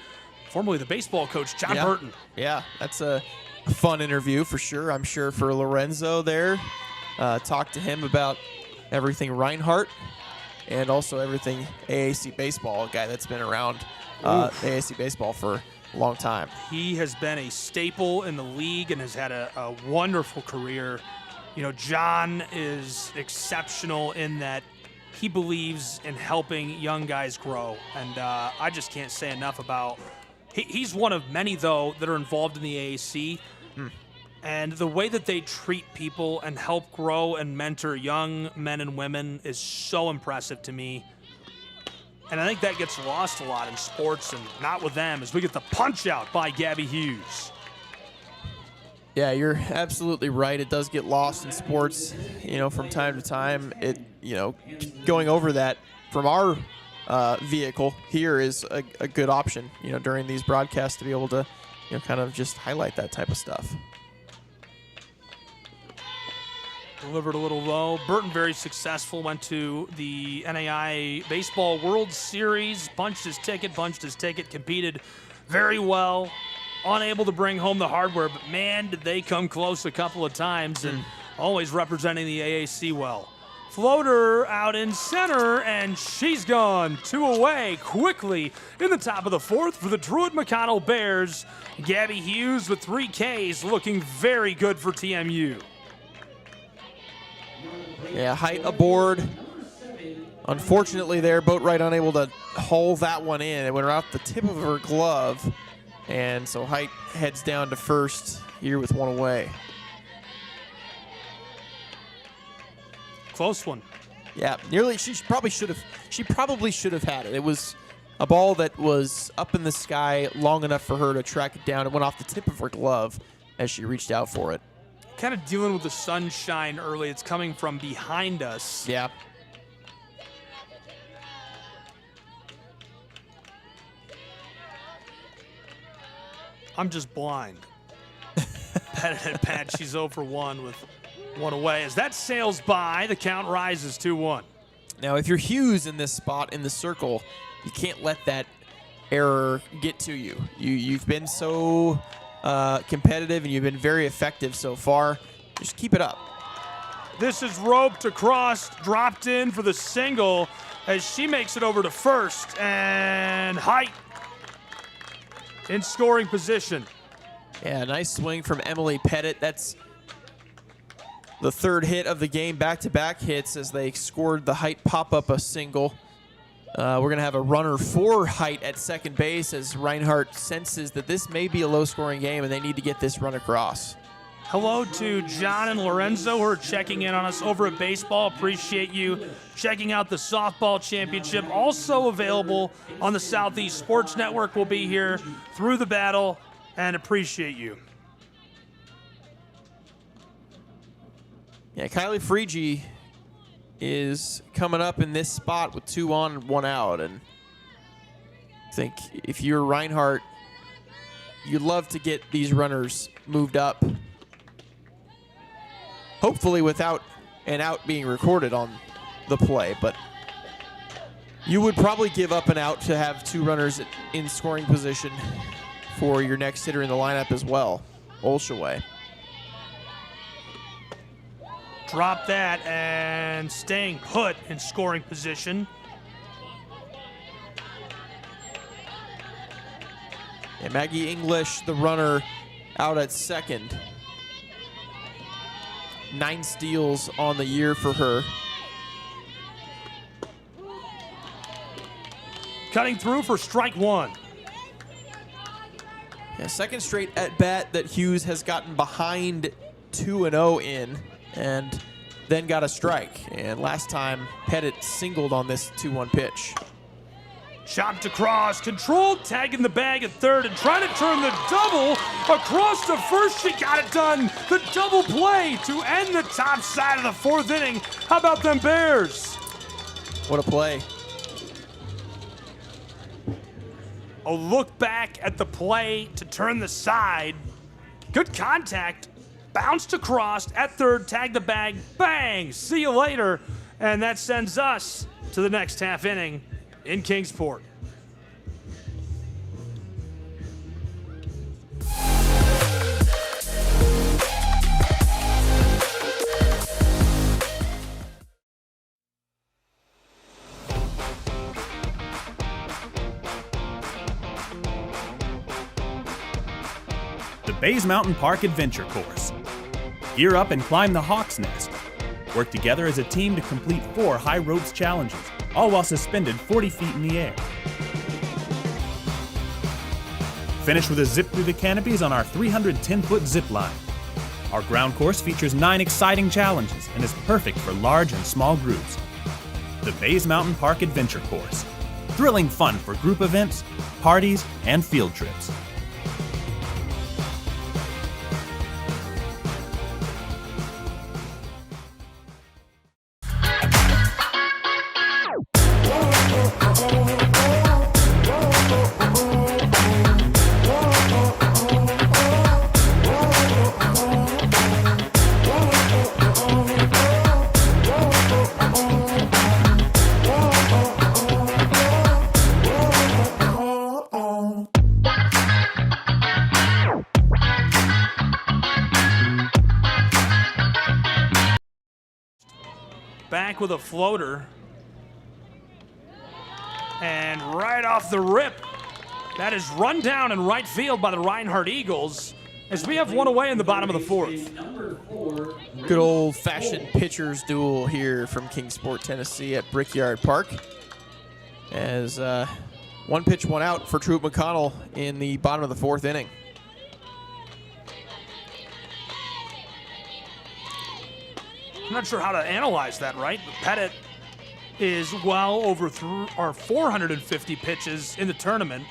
formerly the baseball coach, John Burton. Yeah, that's a fun interview for sure. I'm sure for Lorenzo there. Talk to him about everything Reinhardt and also everything AAC baseball, a guy that's been around AAC baseball for a long time. He has been a staple in the league and has had a wonderful career. John is exceptional in that he believes in helping young guys grow. And I just can't say enough about he's one of many, though, that are involved in the AAC. And the way that they treat people and help grow and mentor young men and women is so impressive to me. And I think that gets lost a lot in sports, and not with them, as we get the punch out by Gabby Hughes. Yeah, you're absolutely right. It does get lost in sports, from time to time. Going over that from our vehicle here is a good option, during these broadcasts to be able to, kind of just highlight that type of stuff. Delivered a little low. Burton very successful, went to the NAI Baseball World Series, punched his ticket, competed very well. Unable to bring home the hardware, but man, did they come close a couple of times, and always representing the AAC well. Floater out in center, and she's gone. 2 away quickly in the top of the 4th for the Truett McConnell Bears. Gabby Hughes with 3 Ks, looking very good for TMU. Yeah, height aboard. Unfortunately there, Boatwright unable to haul that one in. It went off the tip of her glove. And so Height heads down to first here with 1 away. Close one. Yeah, nearly. She probably should have had it. It was a ball that was up in the sky long enough for her to track it down. It went off the tip of her glove as she reached out for it. Kind of dealing with the sunshine early. It's coming from behind us. Yeah. I'm just blind. Pat, she's 0 for 1 with 1 away. As that sails by, the count rises 2-1. Now, if you're Hughes in this spot in the circle, you can't let that error get to you. You've been so competitive, and you've been very effective so far. Just keep it up. This is roped across, dropped in for the single as she makes it over to first. And Height in scoring position. Yeah, nice swing from Emily Pettit. That's the 3rd hit of the game, back-to-back hits as they scored the Height pop-up a single. We're going to have a runner for Height at second base as Reinhardt senses that this may be a low-scoring game and they need to get this run across. Hello to John and Lorenzo who are checking in on us over at Baseball. Appreciate you checking out the softball championship. Also available on the Southeast Sports Network. We'll be here through the battle and appreciate you. Yeah, Kylie Freege is coming up in this spot with 2 on and 1 out. And I think if you're Reinhardt, you'd love to get these runners moved up. Hopefully without an out being recorded on the play, but you would probably give up an out to have 2 runners in scoring position for your next hitter in the lineup as well, Olshaway. Drop that and staying put in scoring position. And Maggie English, the runner, out at second. 9 steals on the year for her. Cutting through for strike 1. Yeah, second straight at bat that Hughes has gotten behind 2-0 in, and then got a strike. And last time, Pettit singled on this 2-1 pitch. Chopped across, controlled, tagging the bag at third and trying to turn the double across to first. She got it done. The double play to end the top side of the 4th inning. How about them Bears? What a play. A look back at the play to turn the side. Good contact. Bounced across at third, tagged the bag, bang, see you later. And that sends us to the next half inning in Kingsport. The Bays Mountain Park Adventure Course. Gear up and climb the Hawk's Nest. Work together as a team to complete 4 high ropes challenges, all while suspended 40 feet in the air. Finish with a zip through the canopies on our 310-foot zip line. Our ground course features 9 exciting challenges and is perfect for large and small groups. The Bays Mountain Park Adventure Course. Thrilling fun for group events, parties, and field trips. Back with a floater. And right off the rip, that is run down in right field by the Reinhardt Eagles as we have one away in the bottom of the 4th. Good old-fashioned pitcher's duel here from Kingsport, Tennessee at Brickyard Park. As one pitch, one out for Truett McConnell in the bottom of the 4th inning. I'm not sure how to analyze that, right? But Pettit is well over 450 pitches in the tournament.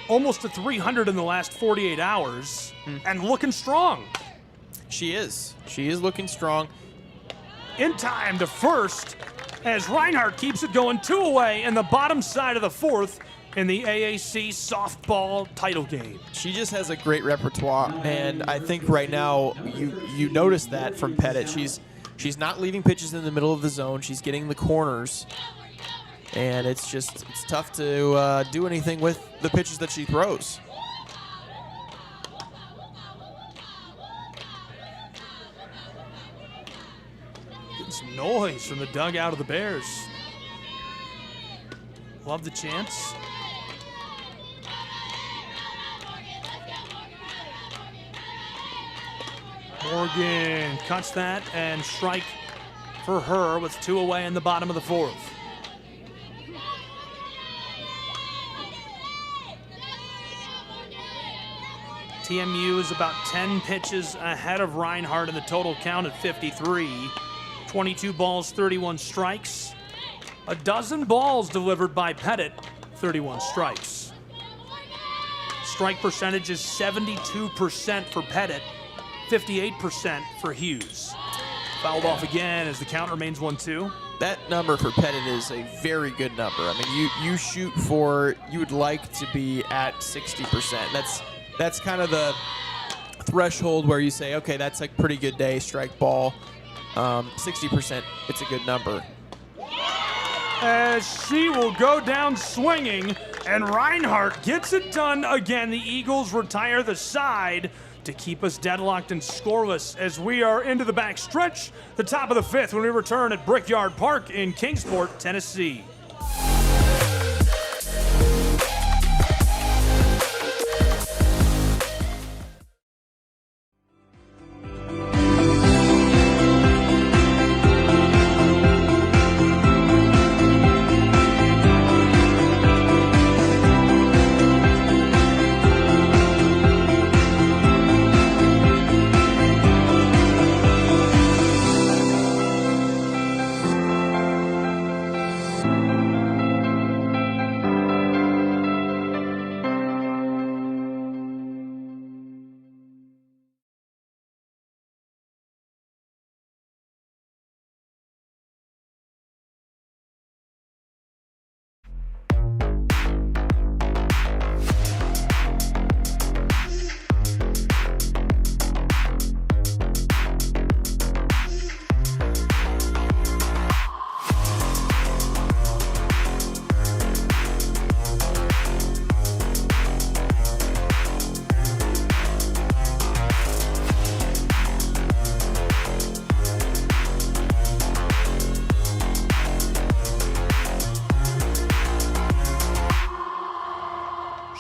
Almost to 300 in the last 48 hours, and looking strong. She is. She is looking strong. In time to first, as Reinhardt keeps it going 2 away in the bottom side of the 4th in the AAC softball title game. She just has a great repertoire, and I think right now you notice that from Pettit. She's not leaving pitches in the middle of the zone. She's getting the corners, and it's tough to do anything with the pitches that she throws. Getting some noise from the dugout of the Bears. Love the chants. Morgan cuts that and strike for her with 2 away in the bottom of the 4th. TMU is about 10 pitches ahead of Reinhardt in the total count at 53. 22 balls, 31 strikes. A dozen balls delivered by Pettit, 31 strikes. Strike percentage is 72% for Pettit, 58% for Hughes. Fouled off again as the count remains 1-2. That number for Pettit is a very good number. I mean, you shoot for, you would like to be at 60%. That's kind of the threshold where you say, okay, that's like pretty good day, strike ball. 60%, it's a good number. As she will go down swinging, and Reinhardt gets it done again. The Eagles retire the side to keep us deadlocked and scoreless as we are into the back stretch, the top of the 5th, when we return at Brickyard Park in Kingsport, Tennessee.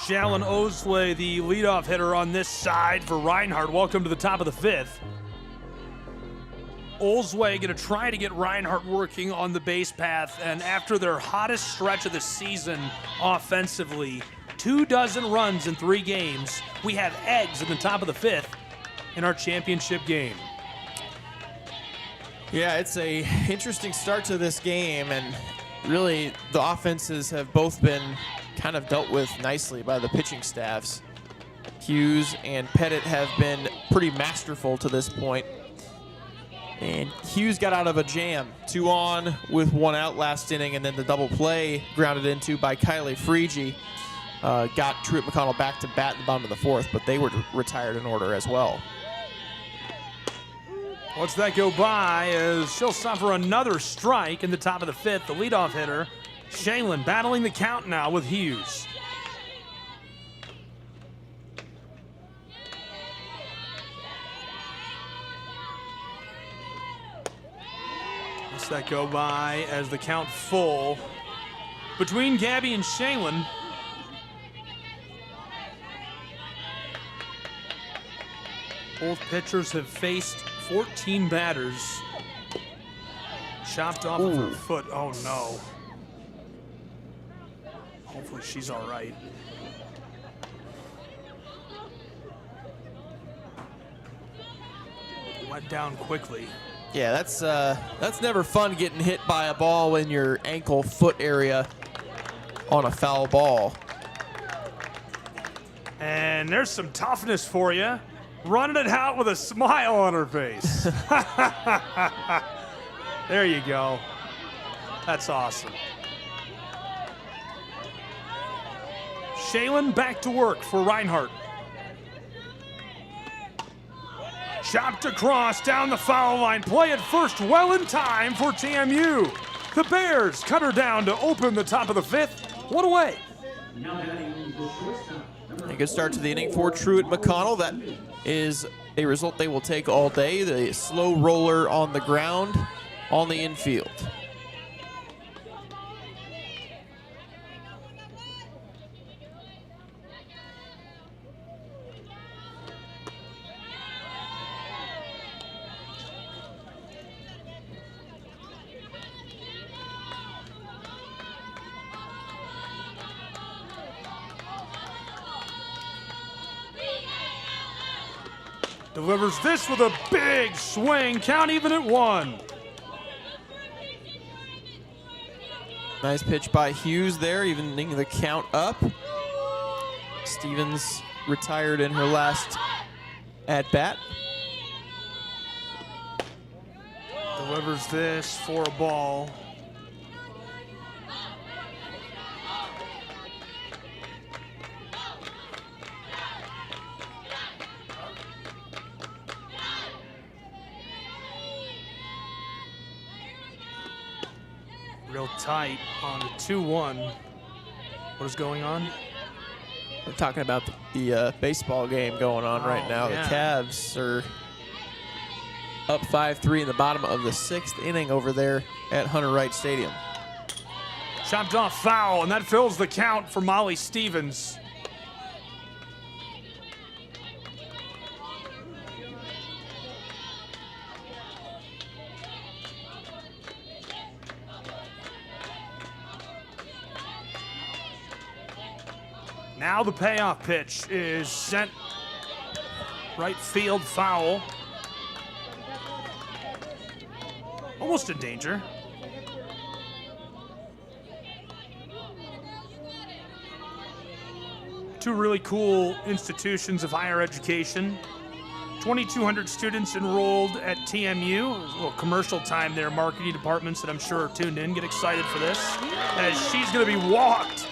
Jalen Osley, the leadoff hitter on this side for Reinhardt. Welcome to the top of the 5th. Osley going to try to get Reinhardt working on the base path, and after their hottest stretch of the season offensively, 24 runs in 3 games. We have eggs in the top of the 5th in our championship game. Yeah, it's a interesting start to this game, and really the offenses have both been kind of dealt with nicely by the pitching staffs. Hughes and Pettit have been pretty masterful to this point. And Hughes got out of a jam, 2 on with 1 out last inning, and then the double play grounded into by Kylie Freege got Truett McConnell back to bat in the bottom of the 4th, but they were retired in order as well. What's that go by as she'll suffer another strike in the top of the 5th. The leadoff hitter, Shaylin, battling the count now with Hughes. What's that go by as the count full between Gabby and Shaylin. Both pitchers have faced 14 batters. Chopped off of her foot. Oh, no. Hopefully she's all right. Went down quickly. Yeah, that's never fun getting hit by a ball in your ankle foot area on a foul ball. And there's some toughness for you. Running it out with a smile on her face. There you go. That's awesome. Shaylin back to work for Reinhardt. Chopped across down the foul line. Play it first well in time for TMU. The Bears cut her down to open the top of the 5th. One away. A good start to the inning for Truett McConnell. That is a result they will take all day. The slow roller on the ground on the infield. Delivers this with a big swing. Count even at 1. Nice pitch by Hughes there, evening the count up. Stevens retired in her last at-bat. Delivers this for a ball. Real tight on the 2-1. What is going on? We're talking about the baseball game going on right now. Yeah. The Cavs are up 5-3 in the bottom of the 6th inning over there at Hunter Wright Stadium. Chopped off foul, and that fills the count for Molly Stevens. Now the payoff pitch is sent right field foul. Almost in danger. Two really cool institutions of higher education. 2,200 students enrolled at TMU. There's a little commercial time there. Marketing departments that I'm sure are tuned in get excited for this, as she's going to be walked.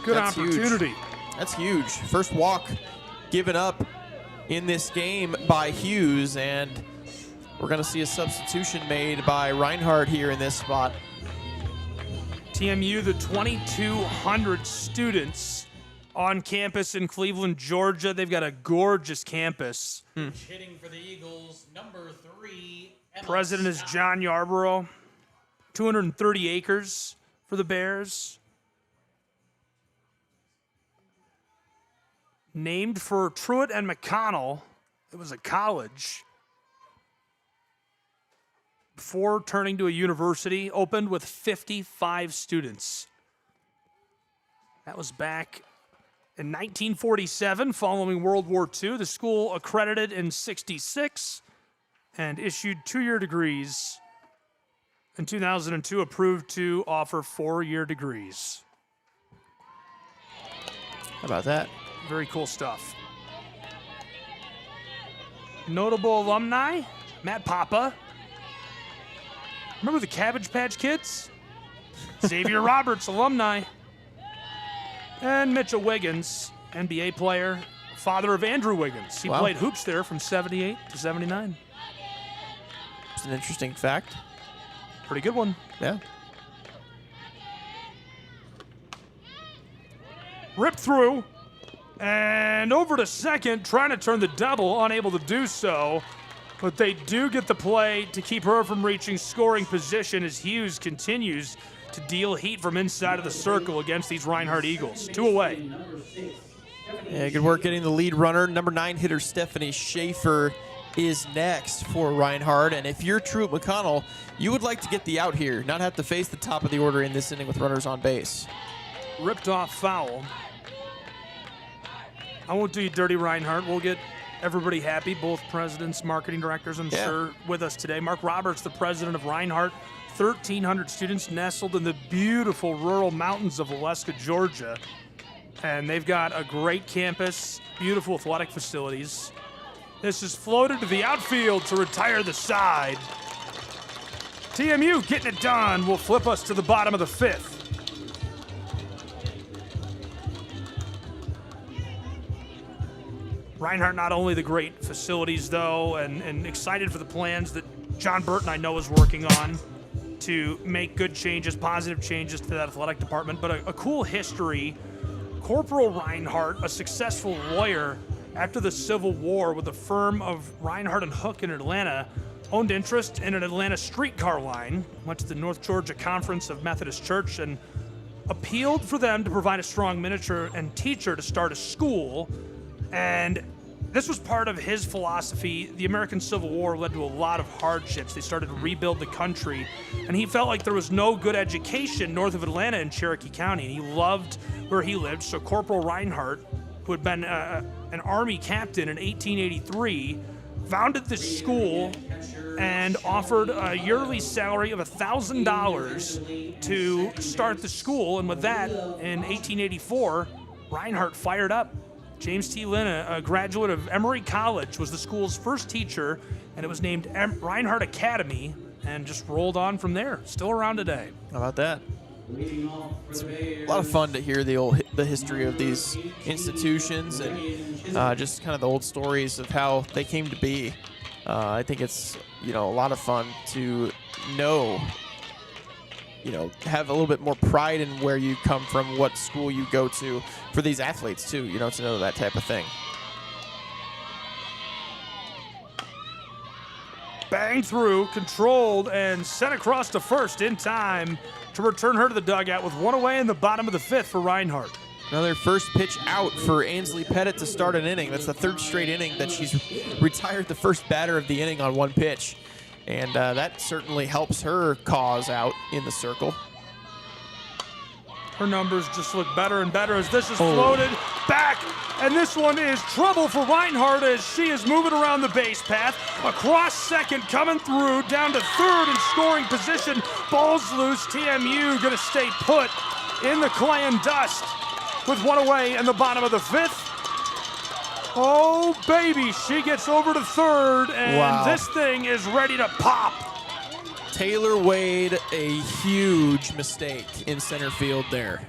Good That's opportunity. Huge. That's huge. First walk given up in this game by Hughes, and we're going to see a substitution made by Reinhardt here in this spot. TMU, the 2,200 students on campus in Cleveland, Georgia. They've got a gorgeous campus. Hitting for the Eagles, number 3. President is John Yarborough. 230 acres for the Bears. Named for Truett and McConnell. It was a college. Before turning to a university, opened with 55 students. That was back in 1947, following World War II. The school accredited in 66 and issued 2-year degrees. In 2002, approved to offer 4-year degrees. How about that? Very cool stuff. Notable alumni, Matt Papa. Remember the Cabbage Patch Kids? Xavier Roberts, alumni. And Mitchell Wiggins, NBA player, father of Andrew Wiggins. He played hoops there from 78 to 79. It's an interesting fact. Pretty good one. Yeah. Ripped through and over to second, trying to turn the double, unable to do so. But they do get the play to keep her from reaching scoring position as Hughes continues to deal heat from inside of the circle against these Reinhardt Eagles. 2 away. Yeah, good work getting the lead runner. Number 9 hitter Stephanie Schaefer is next for Reinhardt. And if you're Truett McConnell, you would like to get the out here, not have to face the top of the order in this inning with runners on base. Ripped off foul. I won't do you dirty, Reinhardt. We'll get everybody happy. Both presidents, marketing directors, I'm sure, with us today. Mark Roberts, the president of Reinhardt. 1,300 students nestled in the beautiful rural mountains of Waleska, Georgia. And they've got a great campus, beautiful athletic facilities. This is floated to the outfield to retire the side. TMU getting it done will flip us to the bottom of the 5th. Reinhardt, not only the great facilities, though, and excited for the plans that John Burton, I know, is working on to make good changes, positive changes to that athletic department, but a cool history. Corporal Reinhardt, a successful lawyer after the Civil War with the firm of Reinhardt and Hook in Atlanta, owned interest in an Atlanta streetcar line, went to the North Georgia Conference of Methodist Church, and appealed for them to provide a strong manager and teacher to start a school. And this was part of his philosophy. The American Civil War led to a lot of hardships. They started to rebuild the country, and he felt like there was no good education north of Atlanta in Cherokee County, and he loved where he lived. So Corporal Reinhardt, who had been an Army captain in 1883, founded this school and offered a yearly salary of $1,000 to start the school. And with that, in 1884, Reinhardt fired up. James T. Lynn, a graduate of Emory College, was the school's first teacher, and it was named Reinhardt Academy, and just rolled on from there. Still around today. How about that? It's a lot of fun to hear the history of these institutions and just kind of the old stories of how they came to be. I think it's a lot of fun to know, have a little bit more pride in where you come from, what school you go to, for these athletes too, to know that type of thing. Bang through, controlled, and sent across to first in time to return her to the dugout with 1 away in the bottom of the 5th for Reinhardt. Another first pitch out for Ansley Pettit to start an inning. That's the 3rd straight inning that she's retired the first batter of the inning on 1 pitch. And that certainly helps her cause out in the circle. Her numbers just look better and better as this is floated back. And this one is trouble for Reinhardt as she is moving around the base path. Across second, coming through, down to 3rd in scoring position. Ball's loose. TMU going to stay put in the clay and dust with 1 away in the bottom of the 5th. Oh, baby, she gets over to 3rd, and this thing is ready to pop. Taylor Wade, a huge mistake in center field there.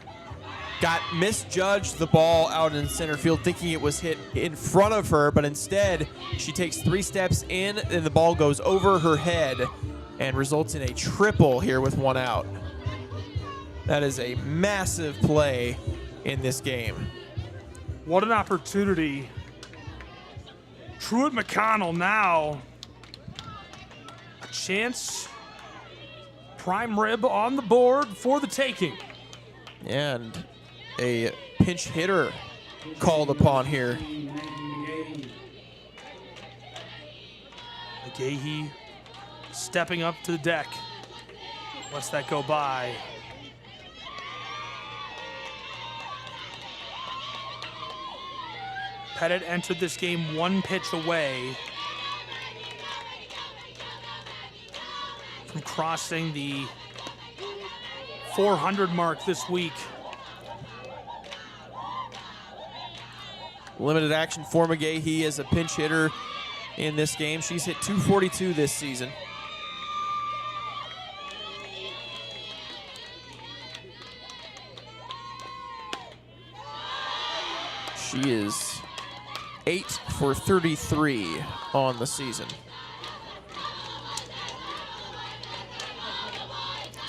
Got misjudged the ball out in center field, thinking it was hit in front of her, but instead she takes 3 steps in, and the ball goes over her head and results in a triple here with 1 out. That is a massive play in this game. What an opportunity. Truett McConnell now a chance. Prime rib on the board for the taking. And a pinch hitter called upon here. McGahee stepping up to the deck. Lets that go by. Pettit entered this game 1 pitch away from crossing the 400 mark this week. Limited action for McGahee as a pinch hitter in this game. She's hit .242 this season. She is 8 for 33 on the season.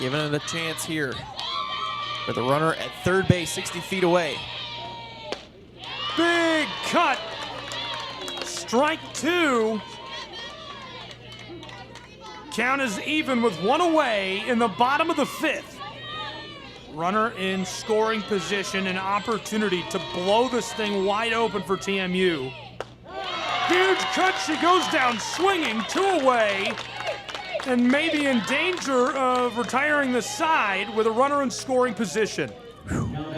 Giving it a chance here with a runner at third base, 60 feet away. Big cut. Strike 2. Count is even with 1 away in the bottom of the 5th. Runner in scoring position, an opportunity to blow this thing wide open for TMU. Huge cut, she goes down swinging, 2 away, and maybe in danger of retiring the side with a runner in scoring position.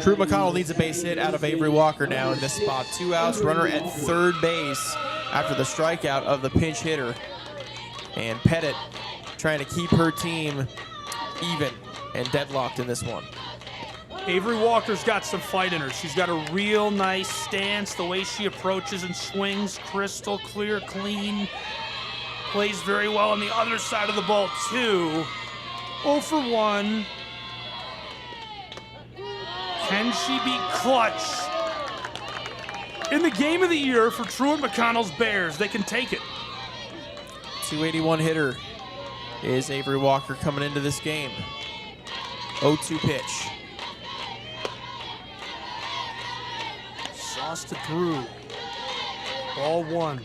Truett McConnell needs a base hit out of Avery Walker now in this spot. 2 outs, runner at third base after the strikeout of the pinch hitter. And Pettit trying to keep her team even and deadlocked in this one. Avery Walker's got some fight in her. She's got a real nice stance, the way she approaches and swings, crystal clear, clean. Plays very well on the other side of the ball, too. 0 for 1. Can she be clutch? In the game of the year for Truett McConnell's Bears, they can take it. 281 hitter is Avery Walker coming into this game. 0-2 pitch. Sauced it through. Ball 1.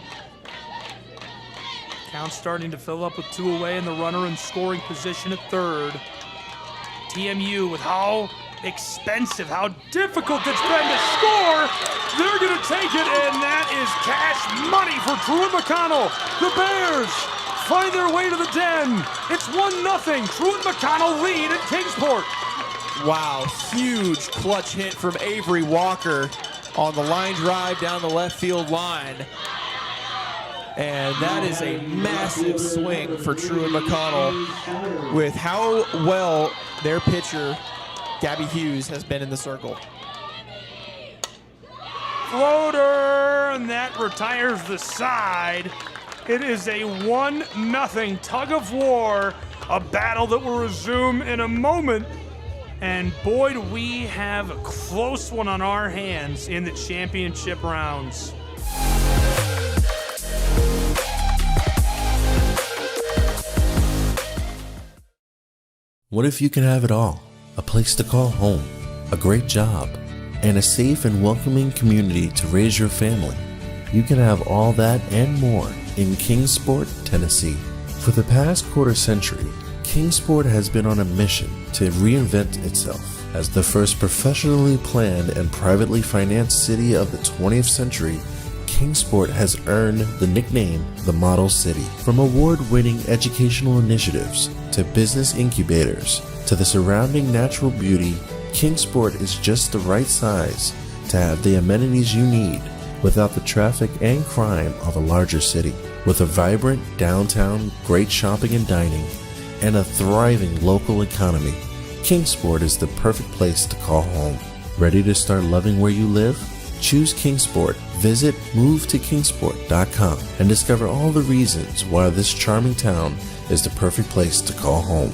Count starting to fill up with 2 away and the runner in scoring position at third. TMU with how expensive, how difficult it's been to score. They're going to take it, and that is cash money for Truett McConnell. The Bears find their way to the den. It's 1-0. Truett McConnell lead at Kingsport. Wow, huge clutch hit from Avery Walker on the line drive down the left field line. And that is a massive swing for Truett McConnell with how well their pitcher, Gabby Hughes, has been in the circle. Floater, and that retires the side. It is a 1-0 tug of war, a battle that will resume in a moment. And boy, do we have a close one on our hands in the championship rounds. What if you could have it all? A place to call home, a great job, and a safe and welcoming community to raise your family. You can have all that and more in Kingsport, Tennessee. For the past quarter century, Kingsport has been on a mission to reinvent itself as the first professionally planned and privately financed city of the 20th century. Kingsport has earned the nickname the Model City. From award-winning educational initiatives to business incubators to the surrounding natural beauty, Kingsport is just the right size to have the amenities you need without the traffic and crime of a larger city. With a vibrant downtown, great shopping and dining, and a thriving local economy, Kingsport is the perfect place to call home. Ready to start loving where you live? Choose Kingsport. Visit movetokingsport.com and discover all the reasons why this charming town is the perfect place to call home.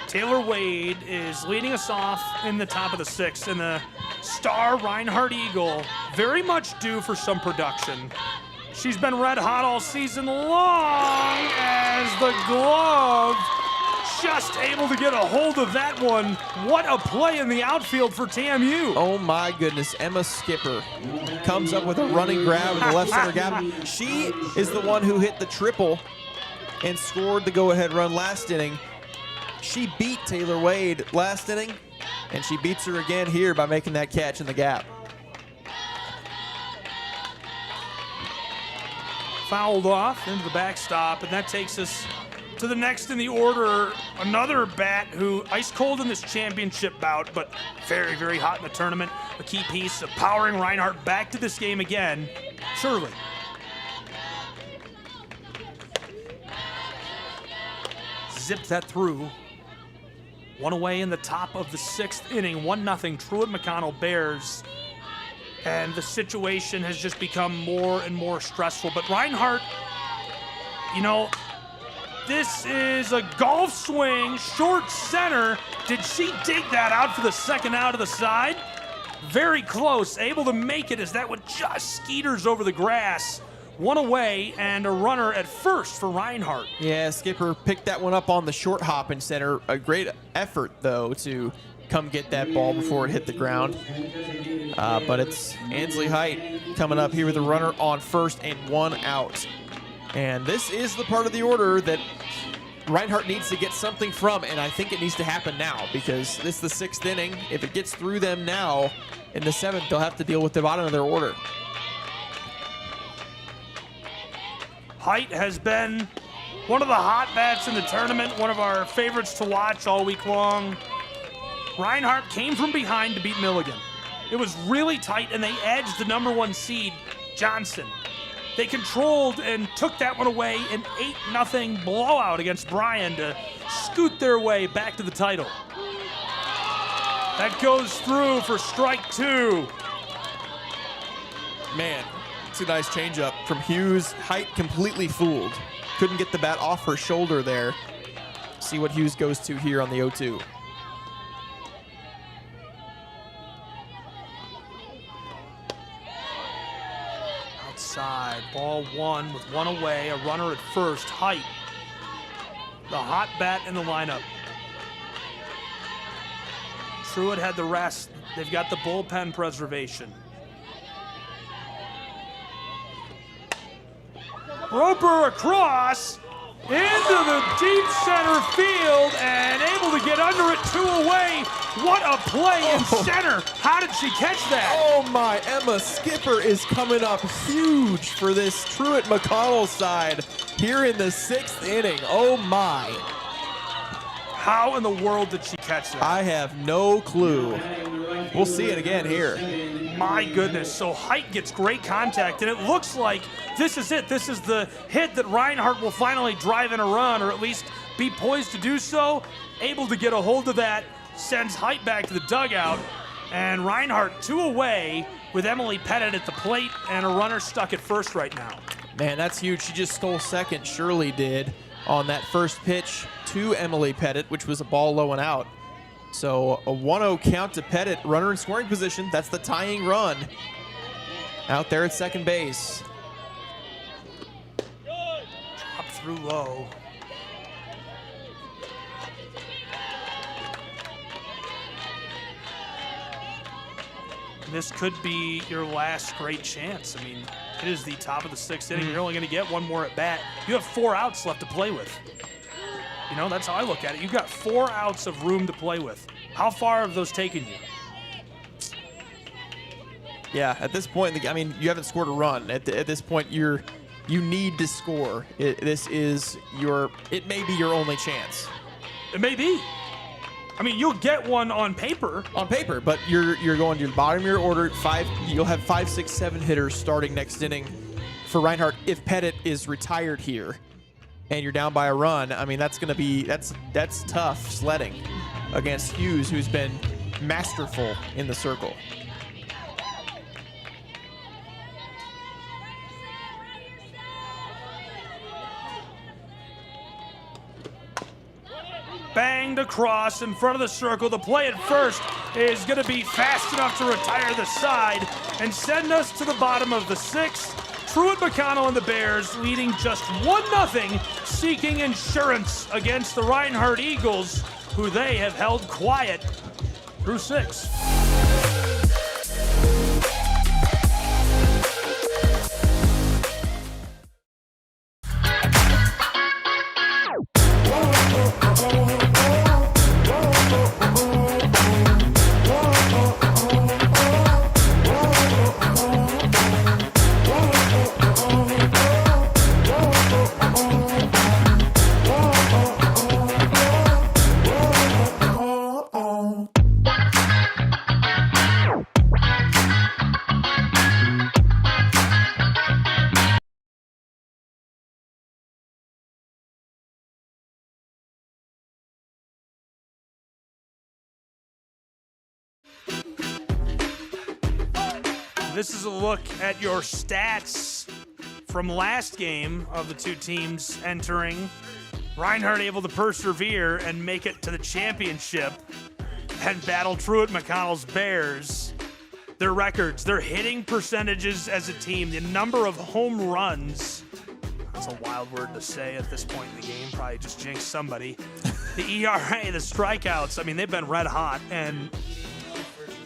Taylor Wade is leading us off in the top of the 6th, and the star Reinhardt Eagle very much due for some production. She's been red hot all season long as the glove just able to get a hold of that one. What a play in the outfield for TMU. Oh my goodness, Emma Skipper comes up with a running grab in the left center gap. She is the one who hit the triple and scored the go-ahead run last inning. She beat Taylor Wade last inning, and she beats her again here by making that catch in the gap. fouled off into the backstop, and that takes us to the next in the order. Another bat who ice cold in this championship bout, but very, very hot in the tournament. A key piece of powering Reinhardt back to this game again. Surely. Zipped that through. One away in the top of the 6th inning. 1-0 Truett McConnell Bears. And the situation has just become more and more stressful. But Reinhardt, you know, this is a golf swing, short center. Did she dig that out for the second out of the side? Very close, able to make it as that one just skeeters over the grass. One away and a runner at first for Reinhardt. Yeah, Skipper picked that one up on the short hop and center. A great effort, though, to come get that ball before it hit the ground. But it's Ansley Height coming up here with a runner on first and 1 out. And this is the part of the order that Reinhardt needs to get something from, and I think it needs to happen now because this is the 6th inning. If it gets through them now, in the 7th, they'll have to deal with the bottom of their order. Height has been one of the hot bats in the tournament, one of our favorites to watch all week long. Reinhardt came from behind to beat Milligan. It was really tight, and they edged the #1 seed, Johnson. They controlled and took that one away, an 8-0 blowout against Bryan to scoot their way back to the title. That goes through for strike 2. Man, it's a nice changeup from Hughes. Height completely fooled. Couldn't get the bat off her shoulder there. See what Hughes goes to here on the 0-2. Outside, ball 1 with 1 away, a runner at first. Height, the hot bat in the lineup. Truett had the rest. They've got the bullpen preservation. Roper across into the deep center field and able to get under it 2 away. What a play in center. How did she catch that? Oh my, Emma Skipper is coming up huge for this Truett McConnell side here in the 6th inning. Oh my. How in the world did she catch that? I have no clue. We'll see it again here. My goodness, so Height gets great contact, and it looks like this is it. This is the hit that Reinhardt will finally drive in a run, or at least be poised to do so. Able to get a hold of that, sends Height back to the dugout, and Reinhardt 2 away with Emily Pettit at the plate and a runner stuck at first right now. Man, that's huge. She just stole second, Shirley did, on that first pitch to Emily Pettit, which was a ball low and out. So a 1-0 count to Pettit, runner in scoring position. That's the tying run out there at second base. Drop through low. This could be your last great chance. I mean, it is the top of the 6th inning. You're only going to get 1 more at bat. You have 4 outs left to play with. You know, that's how I look at it. You've got 4 outs of room to play with. How far have those taken you? Yeah, at this point, I mean, you haven't scored a run. At this point, you need to score. It may be your only chance. It may be. I mean, you'll get one on paper. On paper, but you're going to the bottom of your order. You'll have 5, 6, 7 hitters starting next inning for Reinhardt if Pettit is retired here. And you're down by a run. I mean, that's tough sledding against Hughes, who's been masterful in the circle. Banged across in front of the circle. The play at first is going to be fast enough to retire the side and send us to the bottom of the 6th. Truett McConnell and the Bears leading just 1-0, seeking insurance against the Reinhardt Eagles, who they have held quiet through 6. This is a look at your stats from last game of the two teams entering. Reinhardt able to persevere and make it to the championship and battle Truett McConnell's Bears. Their records, their hitting percentages as a team, the number of home runs. That's a wild word to say at this point in the game. Probably just jinx somebody. The ERA, the strikeouts, I mean, they've been red hot. And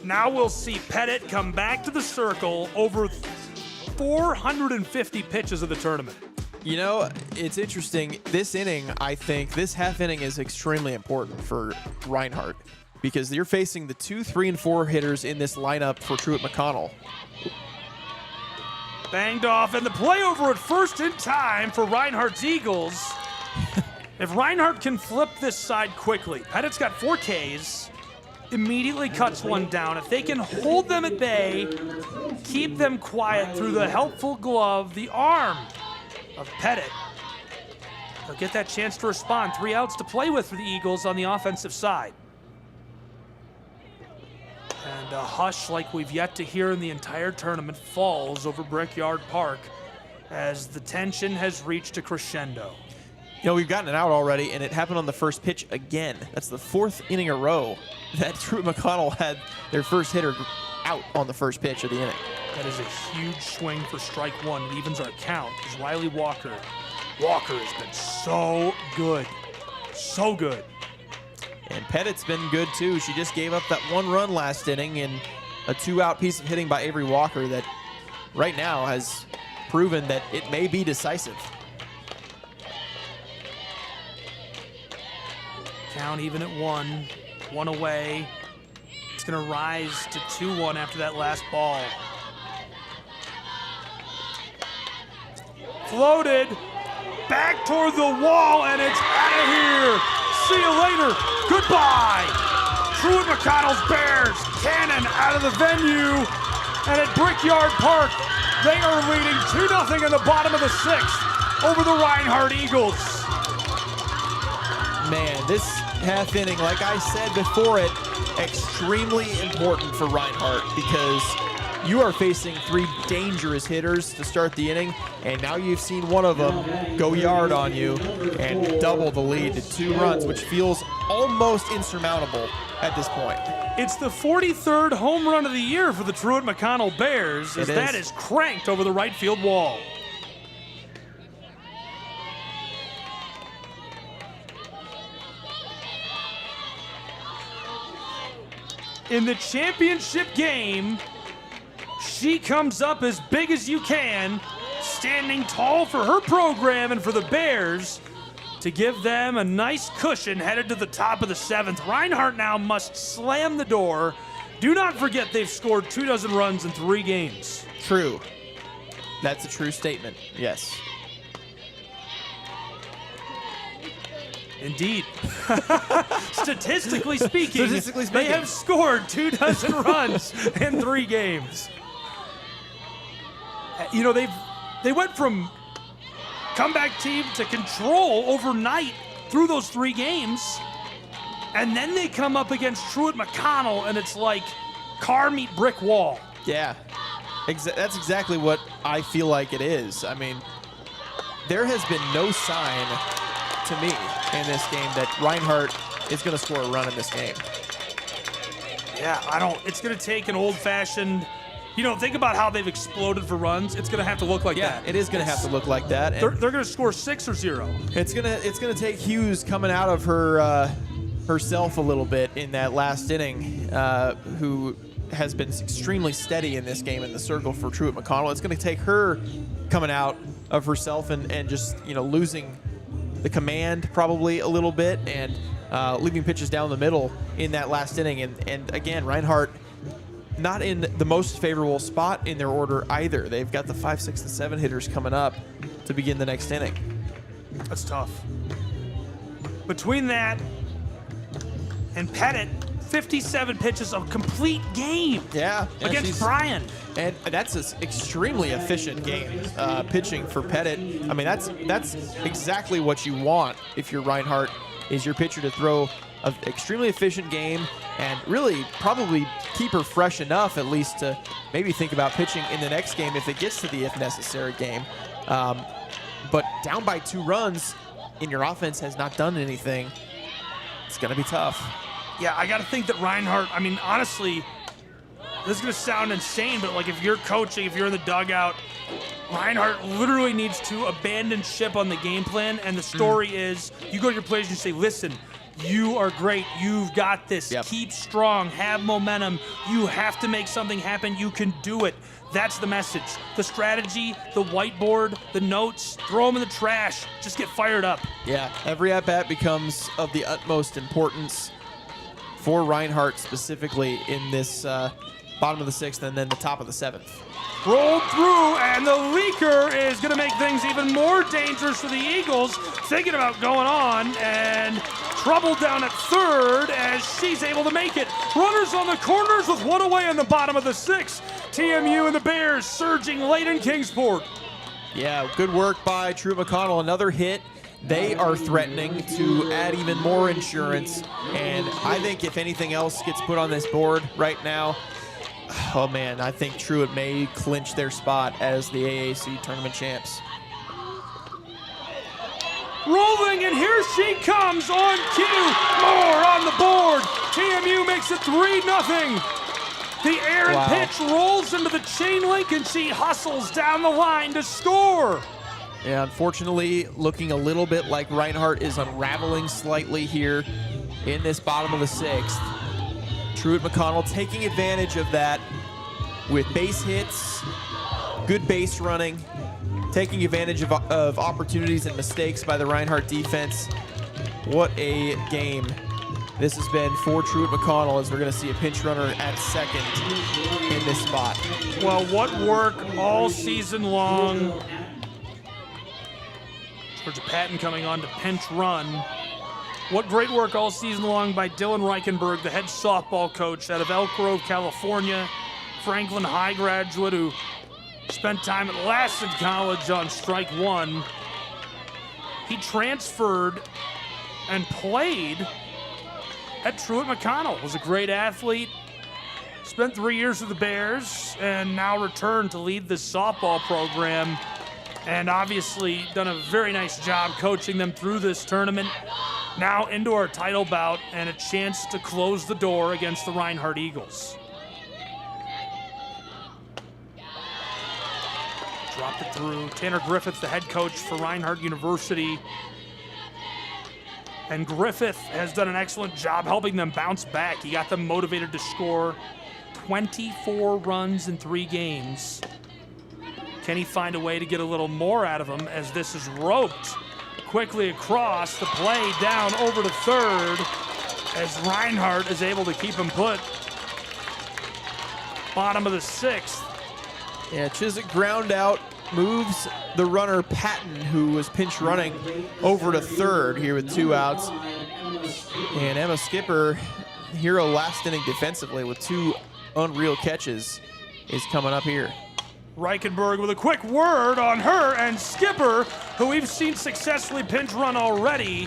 now we'll see Pettit come back to the circle over 450 pitches of the tournament. You know, it's interesting. This inning, I think, this half inning is extremely important for Reinhardt because you're facing the 2, 3, and 4 hitters in this lineup for Truett McConnell. Banged off, and the play over at first in time for Reinhardt's Eagles. If Reinhardt can flip this side quickly, Pettit's got 4 Ks, immediately cuts one down. If they can hold them at bay, keep them quiet through the helpful glove, the arm of Pettit, they'll get that chance to respond. 3 outs to play with for the Eagles on the offensive side. And a hush like we've yet to hear in the entire tournament falls over Brickyard Park as the tension has reached a crescendo. You know, we've gotten it out already, and it happened on the first pitch again. That's the 4th inning in a row that Truett McConnell had their first hitter out on the first pitch of the inning. That is a huge swing for strike one. It evens our count as Riley Walker. Walker has been so good. So good. And Pettit's been good, too. She just gave up that 1 run last inning in a 2-out piece of hitting by Avery Walker that right now has proven that it may be decisive. Count even at 1. 1 away. It's going to rise to 2-1 after that last ball. Floated. Back toward the wall, and it's out of here. See you later. Goodbye. Truett McConnell's Bears cannon out of the venue. And at Brickyard Park, they are leading 2-0 in the bottom of the 6th over the Reinhardt Eagles. Man, this half inning, like I said before it, extremely important for Reinhardt because you are facing 3 dangerous hitters to start the inning, and now you've seen one of them go yard on you and double the lead to 2 runs, which feels almost insurmountable at this point. It's the 43rd home run of the year for the Truett McConnell Bears as that is cranked over the right field wall. In the championship game, she comes up as big as you can, standing tall for her program and for the Bears to give them a nice cushion headed to the top of the 7th. Reinhardt now must slam the door. Do not forget they've scored 24 runs in 3 games. True. That's a true statement, yes. Indeed. Statistically speaking, they have scored 24 runs in 3 games. You know, they went from comeback team to control overnight through those 3 games, and then they come up against Truett McConnell, and it's like car meet brick wall. Yeah, that's exactly what I feel like it is. I mean, there has been no sign to me in this game that Reinhardt is going to score a run in this game. Yeah, it's going to take an old-fashioned, you know, think about how they've exploded for runs. It's going to have to look like that. Yeah, it is going to have to look like that. They're going to score 6 or 0. It's gonna take Hughes coming out of her herself a little bit in that last inning, who has been extremely steady in this game in the circle for Truett McConnell. It's going to take her coming out of herself and just, you know, losing the command probably a little bit and leaving pitches down the middle in that last inning. And again, Reinhardt not in the most favorable spot in their order either. They've got the 5, 6, and 7 hitters coming up to begin the next inning. That's tough. Between that and Pettit, 57 pitches of complete game. Yeah, against Bryan. And that's an extremely efficient game pitching for Pettit. I mean, that's exactly what you want if you're Reinhardt, is your pitcher to throw an extremely efficient game and really probably keep her fresh enough at least to maybe think about pitching in the next game if it gets to the if necessary game. But down by 2 runs and your offense has not done anything, it's going to be tough. Yeah, I got to think that Reinhardt, I mean, honestly, this is going to sound insane, but like if you're coaching, if you're in the dugout, Reinhardt literally needs to abandon ship on the game plan, and the story is you go to your players and you say, listen, you are great. You've got this. Yep. Keep strong. Have momentum. You have to make something happen. You can do it. That's the message. The strategy, the whiteboard, the notes, throw them in the trash. Just get fired up. Yeah, every at-bat becomes of the utmost importance for Reinhardt specifically in this bottom of the 6th and then the top of the 7th. Rolled through, and the leaker is going to make things even more dangerous for the Eagles. Thinking about going on, and trouble down at third as she's able to make it. Runners on the corners with 1 away in the bottom of the 6th. TMU and the Bears surging late in Kingsport. Yeah, good work by Truett McConnell. Another hit. They are threatening to add even more insurance, and I think if anything else gets put on this board right now, oh man, I think Truett may clinch their spot as the AAC tournament champs. Rolling, and here she comes on cue. More on the board. TMU makes it 3-0. The errant pitch rolls into the chain link, and she hustles down the line to score. Yeah, unfortunately, looking a little bit like Reinhardt is unraveling slightly here in this bottom of the 6th. Truett McConnell taking advantage of that with base hits, good base running, taking advantage of opportunities and mistakes by the Reinhardt defense. What a game this has been for Truett McConnell, as we're going to see a pinch runner at second in this spot. Well, what work all season long. Georgia Patton coming on to pinch run. What great work all season long by Dylan Reichenberg, the head softball coach out of Elk Grove, California. Franklin High graduate who spent time at Lassen College on strike 1. He transferred and played at Truett McConnell. Was a great athlete. Spent 3 years with the Bears and now returned to lead the softball program. And obviously done a very nice job coaching them through this tournament. Now into our title bout and a chance to close the door against the Reinhardt Eagles. Dropped it through. Tanner Griffith, the head coach for Reinhardt University. And Griffith has done an excellent job helping them bounce back. He got them motivated to score 24 runs in 3 games. Can he find a way to get a little more out of them as this is roped quickly across the play down over to third as Reinhardt is able to keep him put. Bottom of the 6th. Yeah, Chiswick ground out, moves the runner Patton, who was pinch running, over to third here with 2 outs. And Emma Skipper, hero last inning defensively with 2 unreal catches, is coming up here. Reichenberg with a quick word on her, and Skipper, who we've seen successfully pinch run already,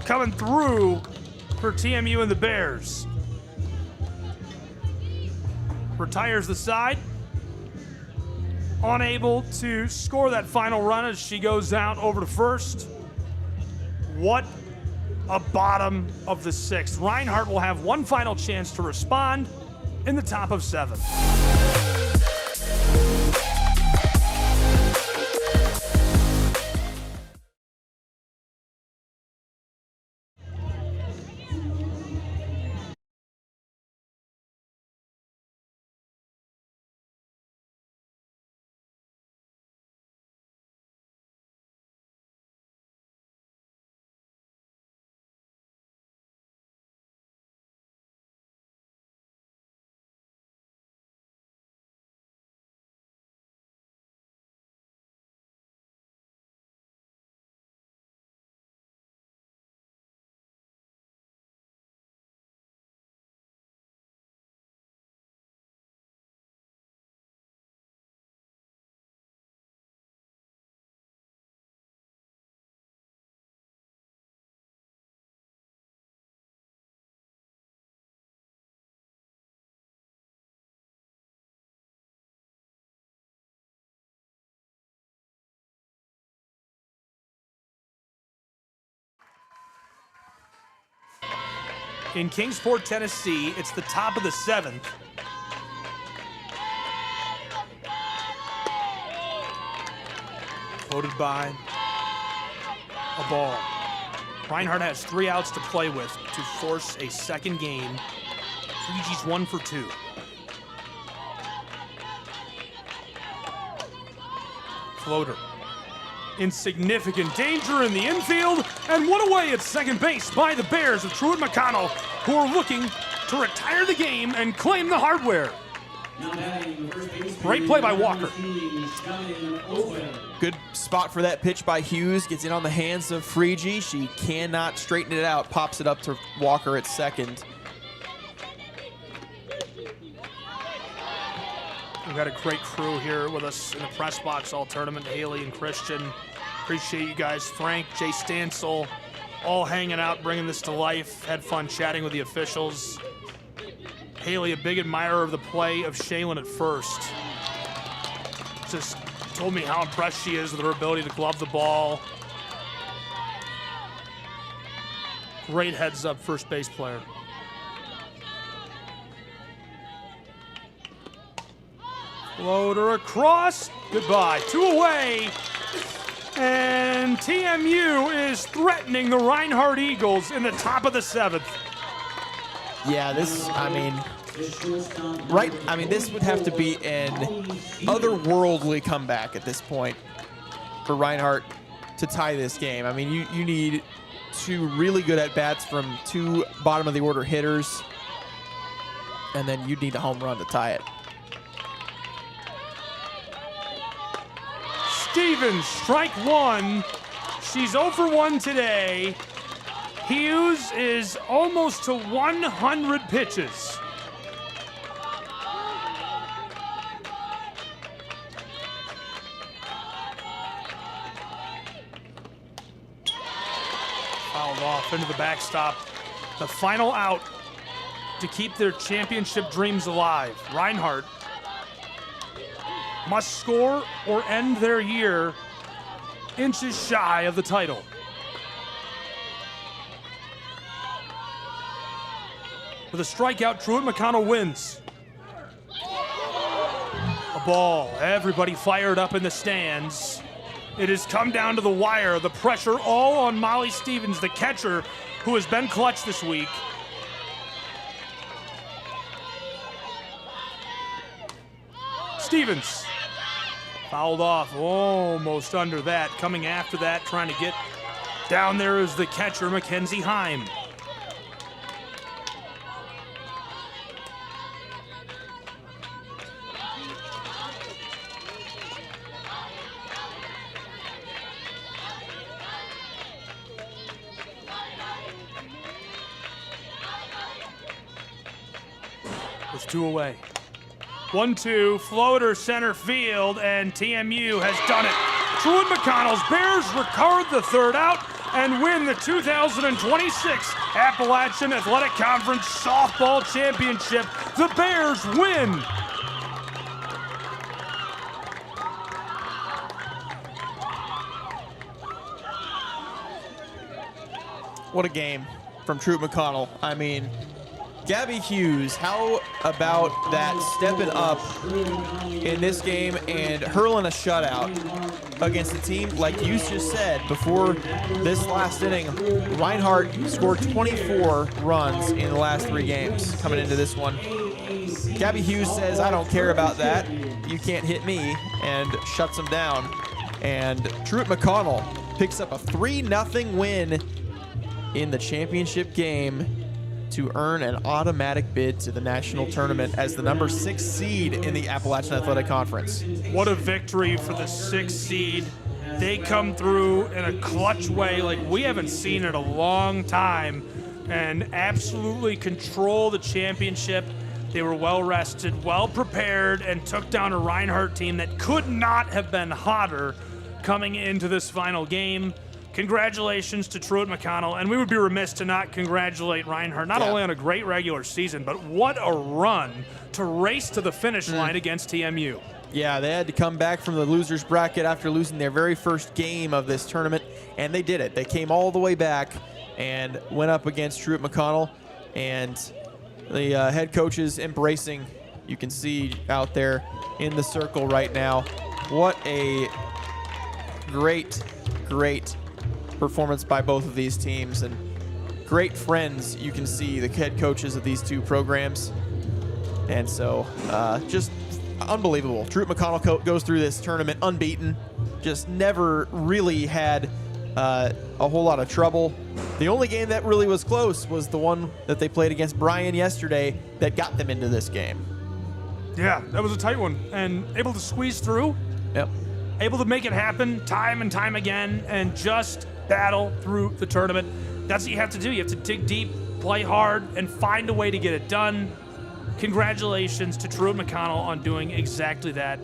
coming through for TMU and the Bears. Retires the side. Unable to score that final run as she goes out over to first. What a bottom of the 6th. Reinhardt will have one final chance to respond in the top of 7. in Kingsport, Tennessee. It's the top of the 7th. Floated by a ball. Reinhardt has 3 outs to play with to force a second game. Fiji's 1 for 2. Floater. In significant danger in the infield, and one away at second base by the Bears of Truett McConnell, who are looking to retire the game and claim the hardware. Great play by Walker. Good spot for that pitch by Hughes. Gets in on the hands of Frigi. She cannot straighten it out. Pops it up to Walker at second. We've got a great crew here with us in the press box all tournament. Haley and Christian. Appreciate you guys. Frank, Jay Stansel, all hanging out, bringing this to life. Had fun chatting with the officials. Haley, a big admirer of the play of Shaylin at first. Just told me how impressed she is with her ability to glove the ball. Great heads up first base player. Floater across. Goodbye. 2 away. And TMU is threatening the Reinhardt Eagles in the top of the 7th. Yeah, this, I mean, this would have to be an otherworldly comeback at this point for Reinhardt to tie this game. I mean, you need 2 really good at-bats from 2 bottom-of-the-order hitters, and then you'd need a home run to tie it. Stevens, strike 1. She's 0 for 1 today. Hughes is almost to 100 pitches. Fouled off into the backstop. The final out to keep their championship dreams alive. Reinhardt must score or end their year inches shy of the title. With a strikeout, Truett McConnell wins. A ball. Everybody fired up in the stands. It has come down to the wire. The pressure all on Molly Stevens, the catcher, who has been clutch this week. Stevens. Fouled off, almost under that. Coming after that, trying to get down there is the catcher, Mackenzie Heim. With 2 away. 1-2, floater center field, and TMU has done it. Truett McConnell's Bears record the 3rd out and win the 2026 Appalachian Athletic Conference Softball Championship. The Bears win. What a game from Truett McConnell. I mean, Gabby Hughes, how about that stepping up in this game and hurling a shutout against a team, like you just said, before this last inning, Reinhardt scored 24 runs in the last 3 games coming into this one. Gabby Hughes says, I don't care about that. You can't hit me, and shuts him down. And Truett McConnell picks up a 3-0 win in the championship game to earn an automatic bid to the national tournament as the number 6 seed in the Appalachian Athletic Conference. What a victory for the 6th seed. They come through in a clutch way like we haven't seen in a long time and absolutely control the championship. They were well rested, well prepared, and took down a Reinhardt team that could not have been hotter coming into this final game. Congratulations to Truett McConnell, and we would be remiss to not congratulate Reinhardt, not only on a great regular season, but what a run to race to the finish line against TMU. Yeah, they had to come back from the loser's bracket after losing their very first game of this tournament, and they did it. They came all the way back and went up against Truett McConnell. and the head coaches embracing. You can see out there in the circle right now. What a great performance by both of these teams, and great friends. You can see the head coaches of these two programs, and so just unbelievable. Truett McConnell goes through this tournament unbeaten, just never really had a whole lot of trouble. The only game that really was close was the one that they played against Bryan yesterday that got them into this game. Yeah, that was a tight one, and able to squeeze through. Yep. Able to make it happen time and time again, and just battle through the tournament. That's what you have to do. You have to dig deep, play hard, and find a way to get it done. Congratulations to Truett McConnell on doing exactly that.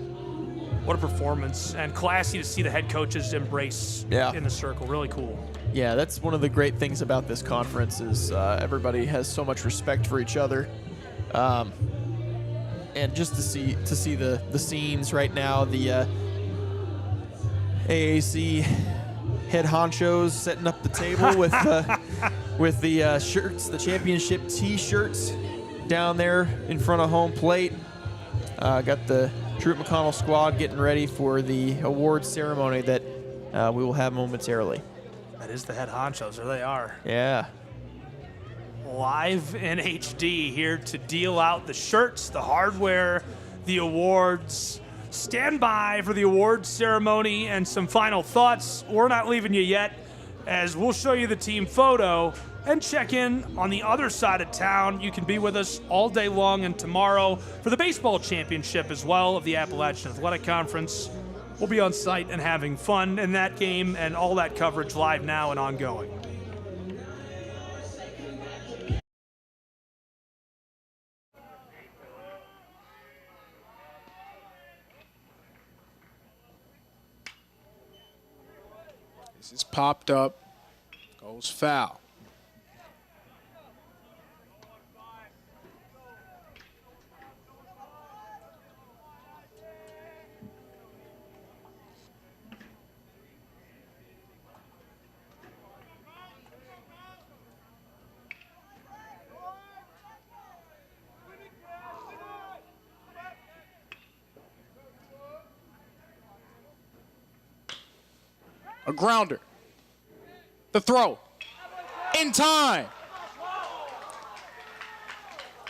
What a performance, and classy to see the head coaches embrace in the circle. Really cool. Yeah, that's one of the great things about this conference is everybody has so much respect for each other. And just to see the scenes right now, the AAC head honchos setting up the table with the shirts, the championship T-shirts down there in front of home plate. Got the Truett McConnell squad getting ready for the award ceremony that we will have momentarily. That is the head honchos. There they are. Yeah. Live in HD here to deal out the shirts, the hardware, the awards. Stand by for the awards ceremony and some final thoughts. We're not leaving you yet, as we'll show you the team photo and check in on the other side of town. You can be with us all day long and tomorrow for the baseball championship as well of the Appalachian Athletic Conference. We'll be on site and having fun in that game, and all that coverage live now and ongoing. This is popped up, goes foul. A grounder. The throw. In time.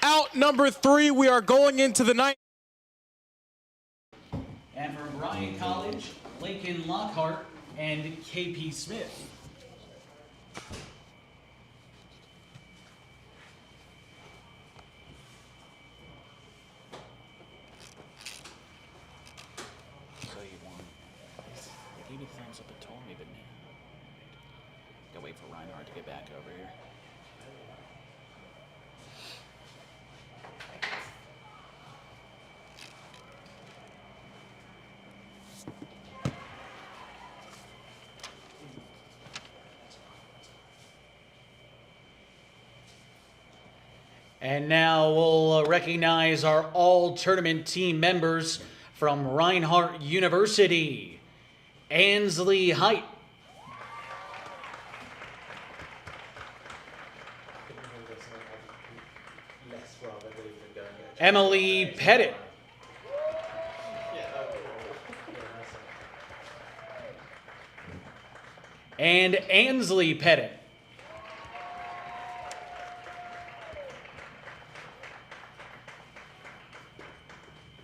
Out number 3. We are going into the ninth. And from Bryant College, Lakin Lockhart and KP Smith. He gave me thumbs up and told me, but gotta wait for Reinhardt to get back over here. And now we'll recognize our all-tournament team members from Reinhardt University. Ansley Height. Emily Pettit. And Ansley Pettit.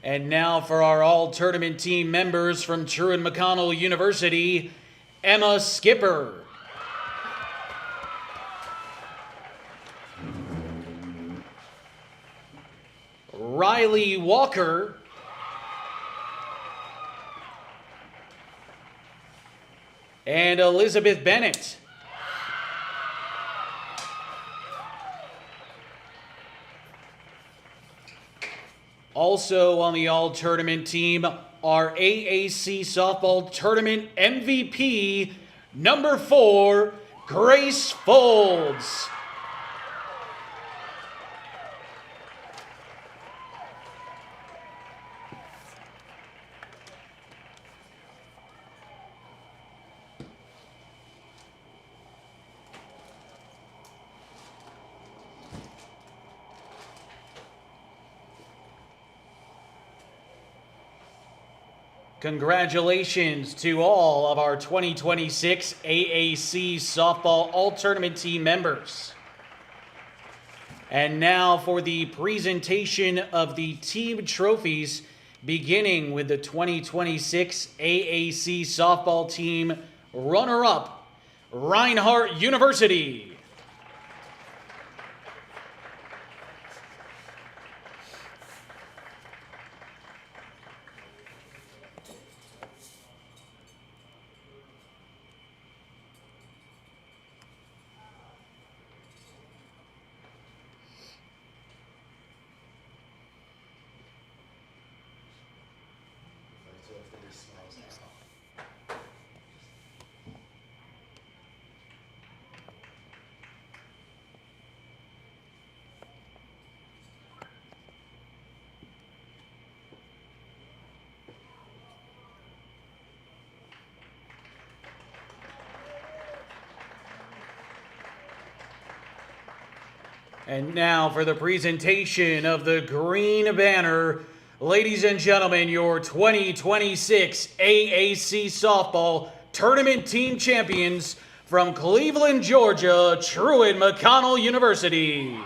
And now for our all-tournament team members from Truett McConnell University, Emma Skipper. Riley Walker. And Elizabeth Bennett. Also on the all-tournament team, our AAC softball tournament MVP, number 4, Grace Folds. Congratulations to all of our 2026 AAC Softball All-Tournament team members. And now for the presentation of the team trophies, beginning with the 2026 AAC Softball team runner-up, Reinhardt University. And now for the presentation of the green banner. Ladies and gentlemen, your 2026 AAC Softball Tournament Team Champions from Cleveland, Georgia, Truett McConnell University.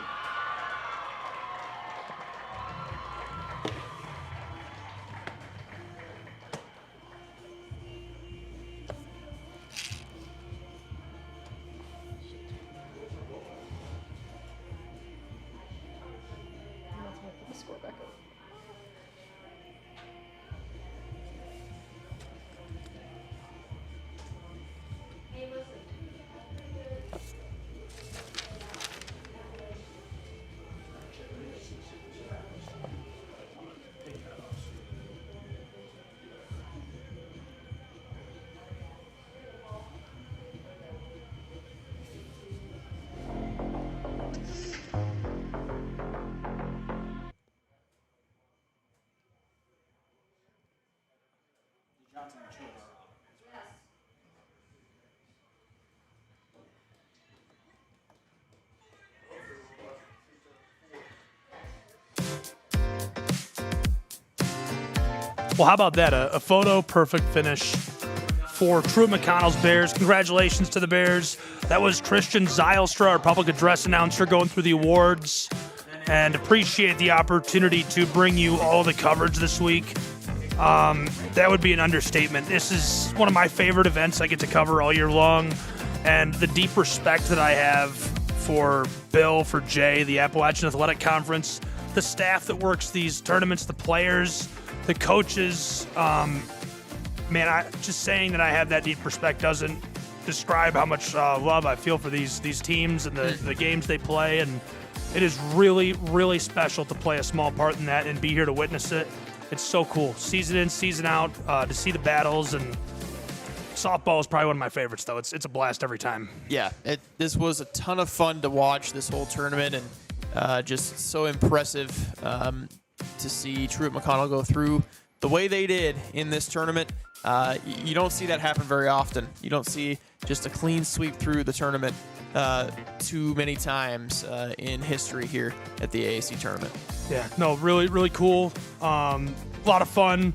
Well, how about that? A photo perfect finish for Truett McConnell's Bears. Congratulations to the Bears. That was Christian Zylstra, our public address announcer, going through the awards, and appreciate the opportunity to bring you all the coverage this week. That would be an understatement. This is one of my favorite events I get to cover all year long, and the deep respect that I have for Bill, for Jay, the Appalachian Athletic Conference, the staff that works these tournaments, the players, the coaches. Just saying that I have that deep respect doesn't describe how much love I feel for these teams and the games they play, and it is really, really special to play a small part in that and be here to witness it. It's so cool. Season in, season out, to see the battles, and softball is probably one of my favorites, though. It's a blast every time. Yeah, this was a ton of fun to watch this whole tournament, and just so impressive to see Truett McConnell go through the way they did in this tournament. You don't see that happen very often. You don't see just a clean sweep through the tournament too many times in history here at the AAC tournament. Yeah, no, really, really cool. A lot of fun.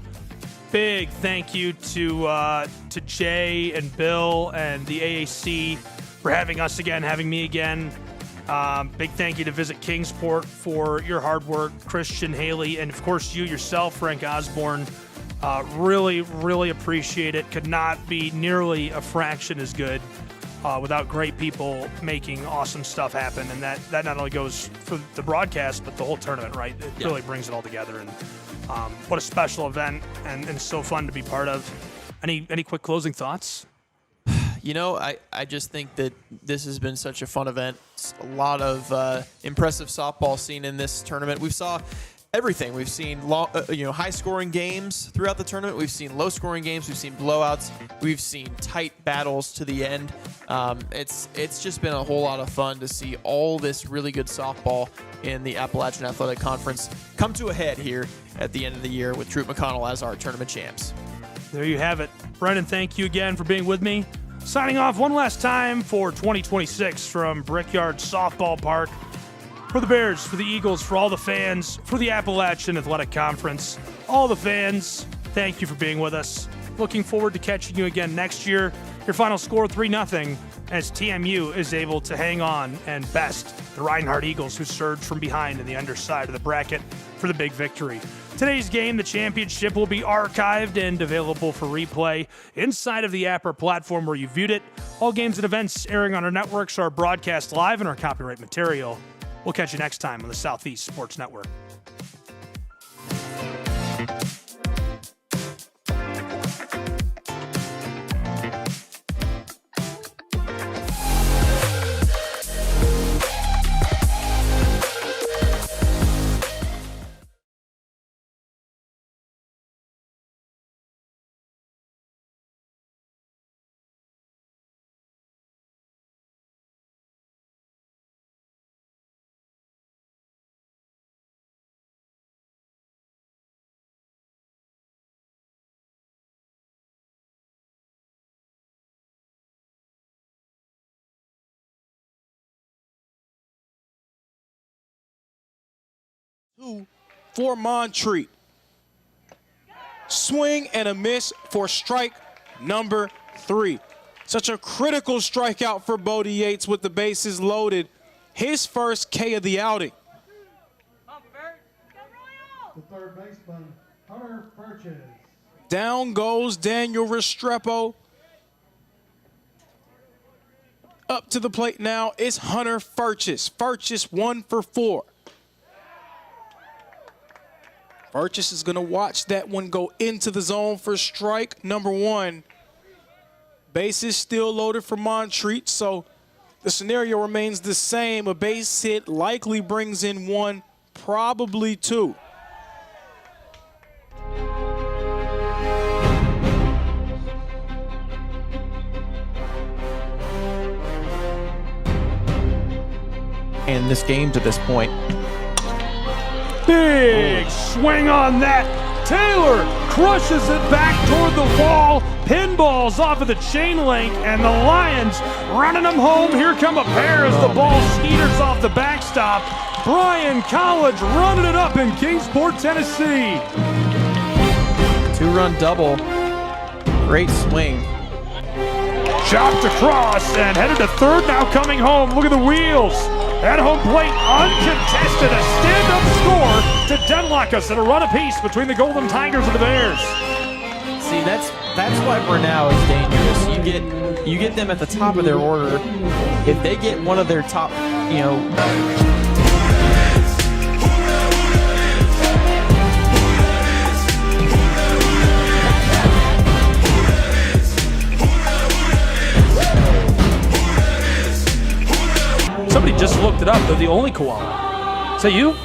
Big thank you to Jay and Bill and the AAC for having us again, having me again. Big thank you to Visit Kingsport for your hard work, Christian, Haley, and of course you yourself, Frank Osborne. Really, really appreciate it. Could not be nearly a fraction as good without great people making awesome stuff happen. And that not only goes for the broadcast, but the whole tournament, right? It really brings it all together. And what a special event and so fun to be part of. Any quick closing thoughts? You know, I just think that this has been such a fun event. It's a lot of impressive softball seen in this tournament. We saw everything. We've seen high-scoring games throughout the tournament. We've seen low-scoring games. We've seen blowouts. We've seen tight battles to the end. It's just been a whole lot of fun to see all this really good softball in the Appalachian Athletic Conference come to a head here at the end of the year with Truett McConnell as our tournament champs. There you have it. Brendan, thank you again for being with me. Signing off one last time for 2026 from Brickyard Softball Park. For the Bears, for the Eagles, for all the fans, for the Appalachian Athletic Conference, all the fans, Thank you for being with us. Looking forward to catching you again next year. Your final score 3-0 as TMU is able to hang on and best the Reinhardt Eagles, who surged from behind in the underside of the bracket for the big victory. Today's game, the championship, will be archived and available for replay inside of the app or platform where you viewed it. All games and events airing on our networks are broadcast live and are copyright material. We'll catch you next time on the Southeast Sports Network. For Montreat. Swing and a miss for strike number 3. Such a critical strikeout for Bodie Yates with the bases loaded. His first K of the outing. The third baseman, Hunter Purchase. Down goes Daniel Restrepo. Up to the plate now is Hunter Purchase. Purchase 1 for 4. Purchase is going to watch that one go into the zone for strike number 1. Bases still loaded for Montreat, so the scenario remains the same. A base hit likely brings in 1, probably 2. And this game to this point. Big swing on that. Taylor crushes it back toward the wall. Pinballs off of the chain link, and the Lions running them home. Here come a pair as the ball skeeters off the backstop. Brian College running it up in Kingsport, Tennessee. 2-run double. Great swing. Chopped across and headed to third, now coming home. Look at the wheels. At home plate, uncontested, a stand-up score to deadlock us at a run apiece between the Golden Tigers and the Bears. See, that's why Bernal is dangerous. You get them at the top of their order. If they get one of their top, Somebody just looked it up. They're the only koala. Is that you?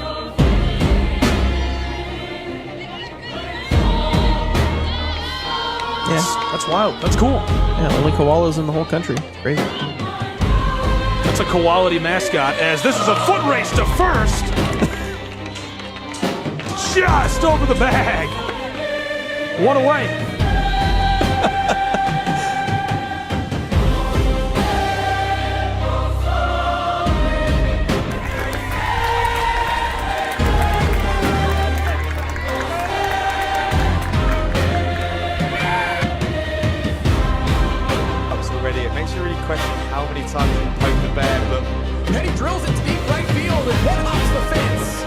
Yeah, that's wild. That's cool. Yeah, only koalas in the whole country. Crazy. That's a koality mascot, as this is a foot race to first. Just over the bag. 1 away. How many times he poked the bag, but And he drills it to deep right field and one hops the fence.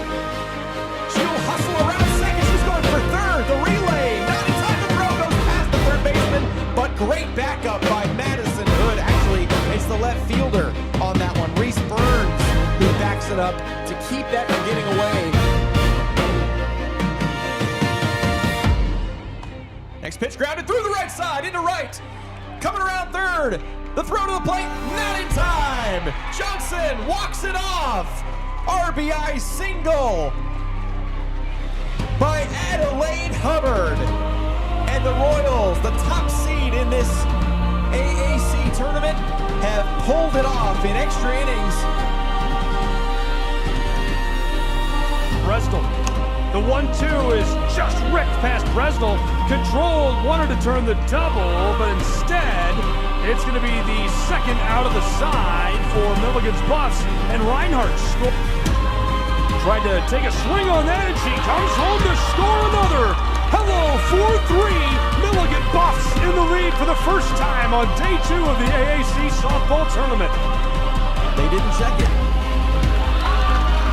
She'll hustle around second. She's going for third. The relay. Not in time to throw. Goes past the third baseman, but great backup by Madison Hood. Actually, it's the left fielder on that one. Reese Burns, who backs it up to keep that from getting away. Next pitch grounded through the right side, into right. Coming around third. The throw to the plate, not in time. Johnson walks it off. RBI single by Adelaide Hubbard. And the Royals, the top seed in this AAC tournament, have pulled it off in extra innings. Bresnell. The 1-2 is just ripped past Bresnell. Controlled, wanted to turn the double, but instead, it's going to be the second out of the side for Milligan's Buffs, and Reinhardt tried to take a swing on that, and she comes home to score another. Hello, 4-3. Milligan Buffs in the lead for the first time on day 2 of the AAC softball tournament. They didn't check it.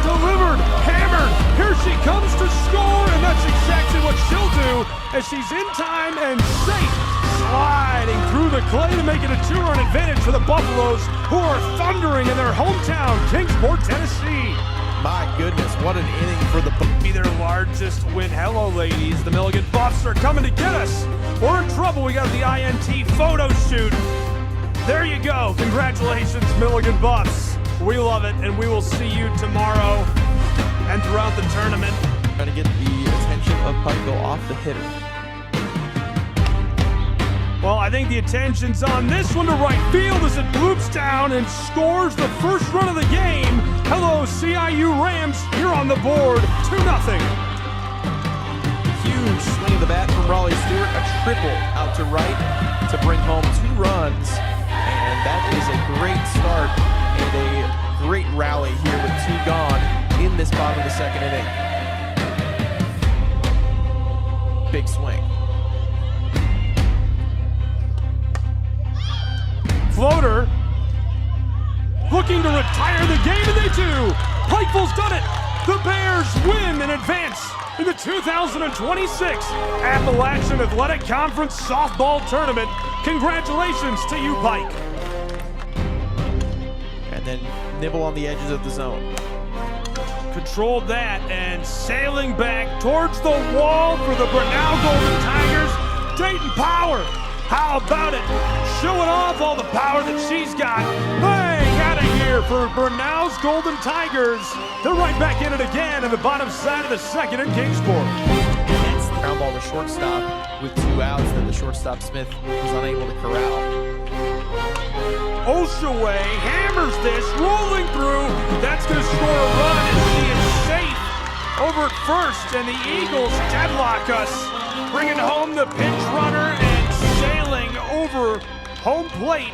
Delivered, hammered. Here she comes to score, and that's exactly what she'll do as she's in time and safe. Sliding through the clay to make it a 2-run advantage for the Buffaloes, who are thundering in their hometown, Kingsport, Tennessee. My goodness, what an inning for the Be their largest win. Hello, ladies. The Milligan Buffs are coming to get us. We're in trouble. We got the INT photo shoot. There you go. Congratulations, Milligan Buffs. We love it, and we will see you tomorrow and throughout the tournament. Trying to get the attention of Pico off the hitter. Well, I think the attention's on this one to right field as it bloops down and scores the first run of the game. Hello, CIU Rams. You're on the board, 2-0. Huge swing of the bat from Raleigh Stewart. A triple out to right to bring home 2 runs. And that is a great start and a great rally here with 2 gone in this bottom of the 2nd inning. Big swing. Floater looking to retire the game, and they do. Pikeville's done it. The Bears win and advance in the 2026 Appalachian Athletic Conference Softball Tournament. Congratulations to you, Pike. And then nibble on the edges of the zone. Controlled that and sailing back towards the wall for the Brenau Golden Tigers. Dayton Power. How about it? Showing off all the power that she's got. Bang! Out of here for Brenau's Golden Tigers. They're right back in it again in the bottom side of the 2nd in Kingsport. That's the ground ball to shortstop with 2 outs that the shortstop Smith was unable to corral. Oshaway hammers this, rolling through. That's going to score a run, and she is safe over at first, and the Eagles deadlock us, bringing home the pinch runner and sailing over home plate,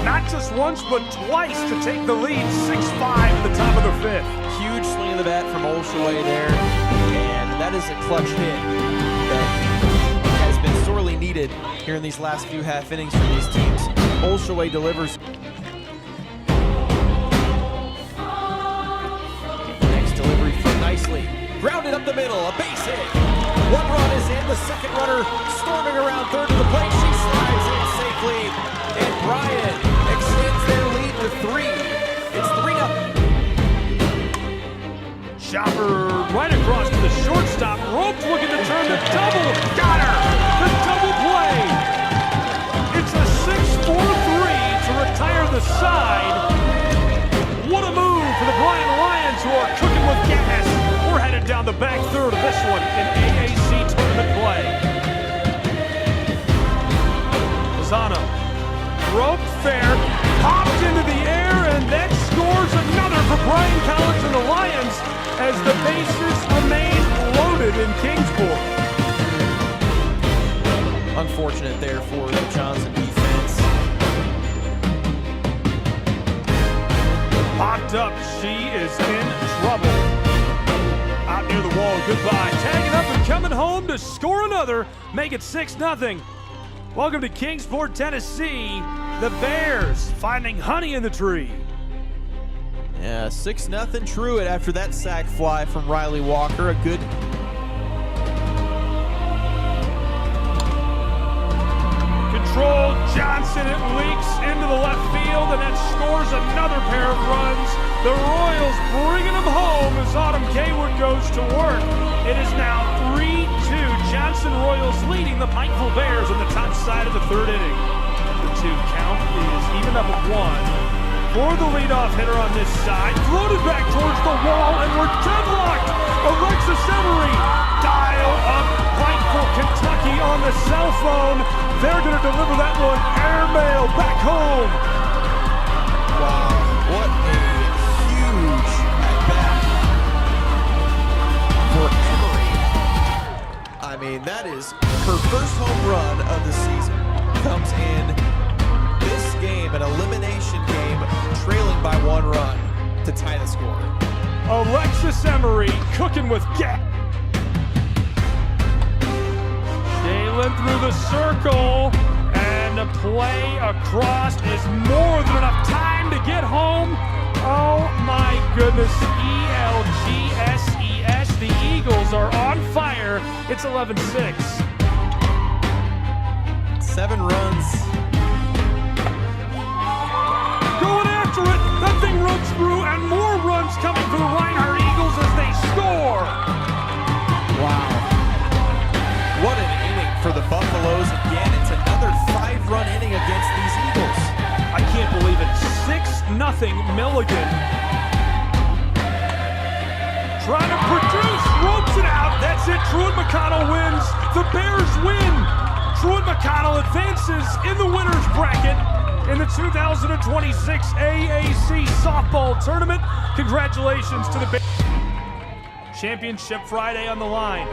not just once but twice to take the lead, 6-5 at the top of the 5th. Huge swing of the bat from Oshaway there, and that is a clutch hit that has been sorely needed here in these last few half innings for these teams. Oshaway delivers. Next delivery from Nicely. Grounded up the middle, a base hit. 1 run is in, the 2nd runner storming around 3rd to the plate. She slides in safely, and Bryant extends their lead to 3. It's 3-0. Chopper right across to the shortstop. Ropes looking to turn the double. Got her! The double play. It's a 6-4-3 to retire the side. What a move for the Bryan Lions, who are cooking with gas. We're headed down the back 3rd of this one in AAC tournament play. Lozano, roped fair, popped into the air, and that scores another for Bryan College and the Lions as the bases remain loaded in Kingsport. Unfortunate there for the Johnson defense. Popped up, she is in trouble. Out near the wall, goodbye. Tagging up and coming home to score another, make it 6-0. Welcome to Kingsport, Tennessee. The Bears finding honey in the tree. Yeah, 6-0 Truett after that sac fly from Riley Walker. A good control. Johnson, it leaks into the left field, and that scores another pair of runs. The Royals bringing them home as Autumn Kaywood goes to work. It is now 3-2. Johnson Royals leading the Pikeville Bears on the top side of the 3rd inning. The 2 count is even up at 1. For the leadoff hitter on this side, floated back towards the wall, and we're deadlocked. Alexis Emery, dial up Pikeville, Kentucky on the cell phone. They're going to deliver that one airmail back home. Wow, what a huge at-bat for Emery. I mean, that is her first home run of the season. Comes in this game, an elimination game, trailing by 1 run to tie the score. Alexis Emery cooking with gas. Battling through the circle, and the play across is more than enough time to get home. Oh my goodness, ELGSES, the Eagles are on fire. It's 11-6. 7 runs. Going after it, that thing runs through, and more runs coming for the Reinhardt Eagles as they score. Wow. What an inning for the Buffaloes. Again, it's another 5-run inning against these Eagles. I can't believe it. 6-0 Milligan. Trying to produce, ropes it out. That's it. Truett McConnell wins. The Bears win. Truett McConnell advances in the winner's bracket in the 2026 AAC softball tournament. Congratulations to the Bears. Championship Friday on the line.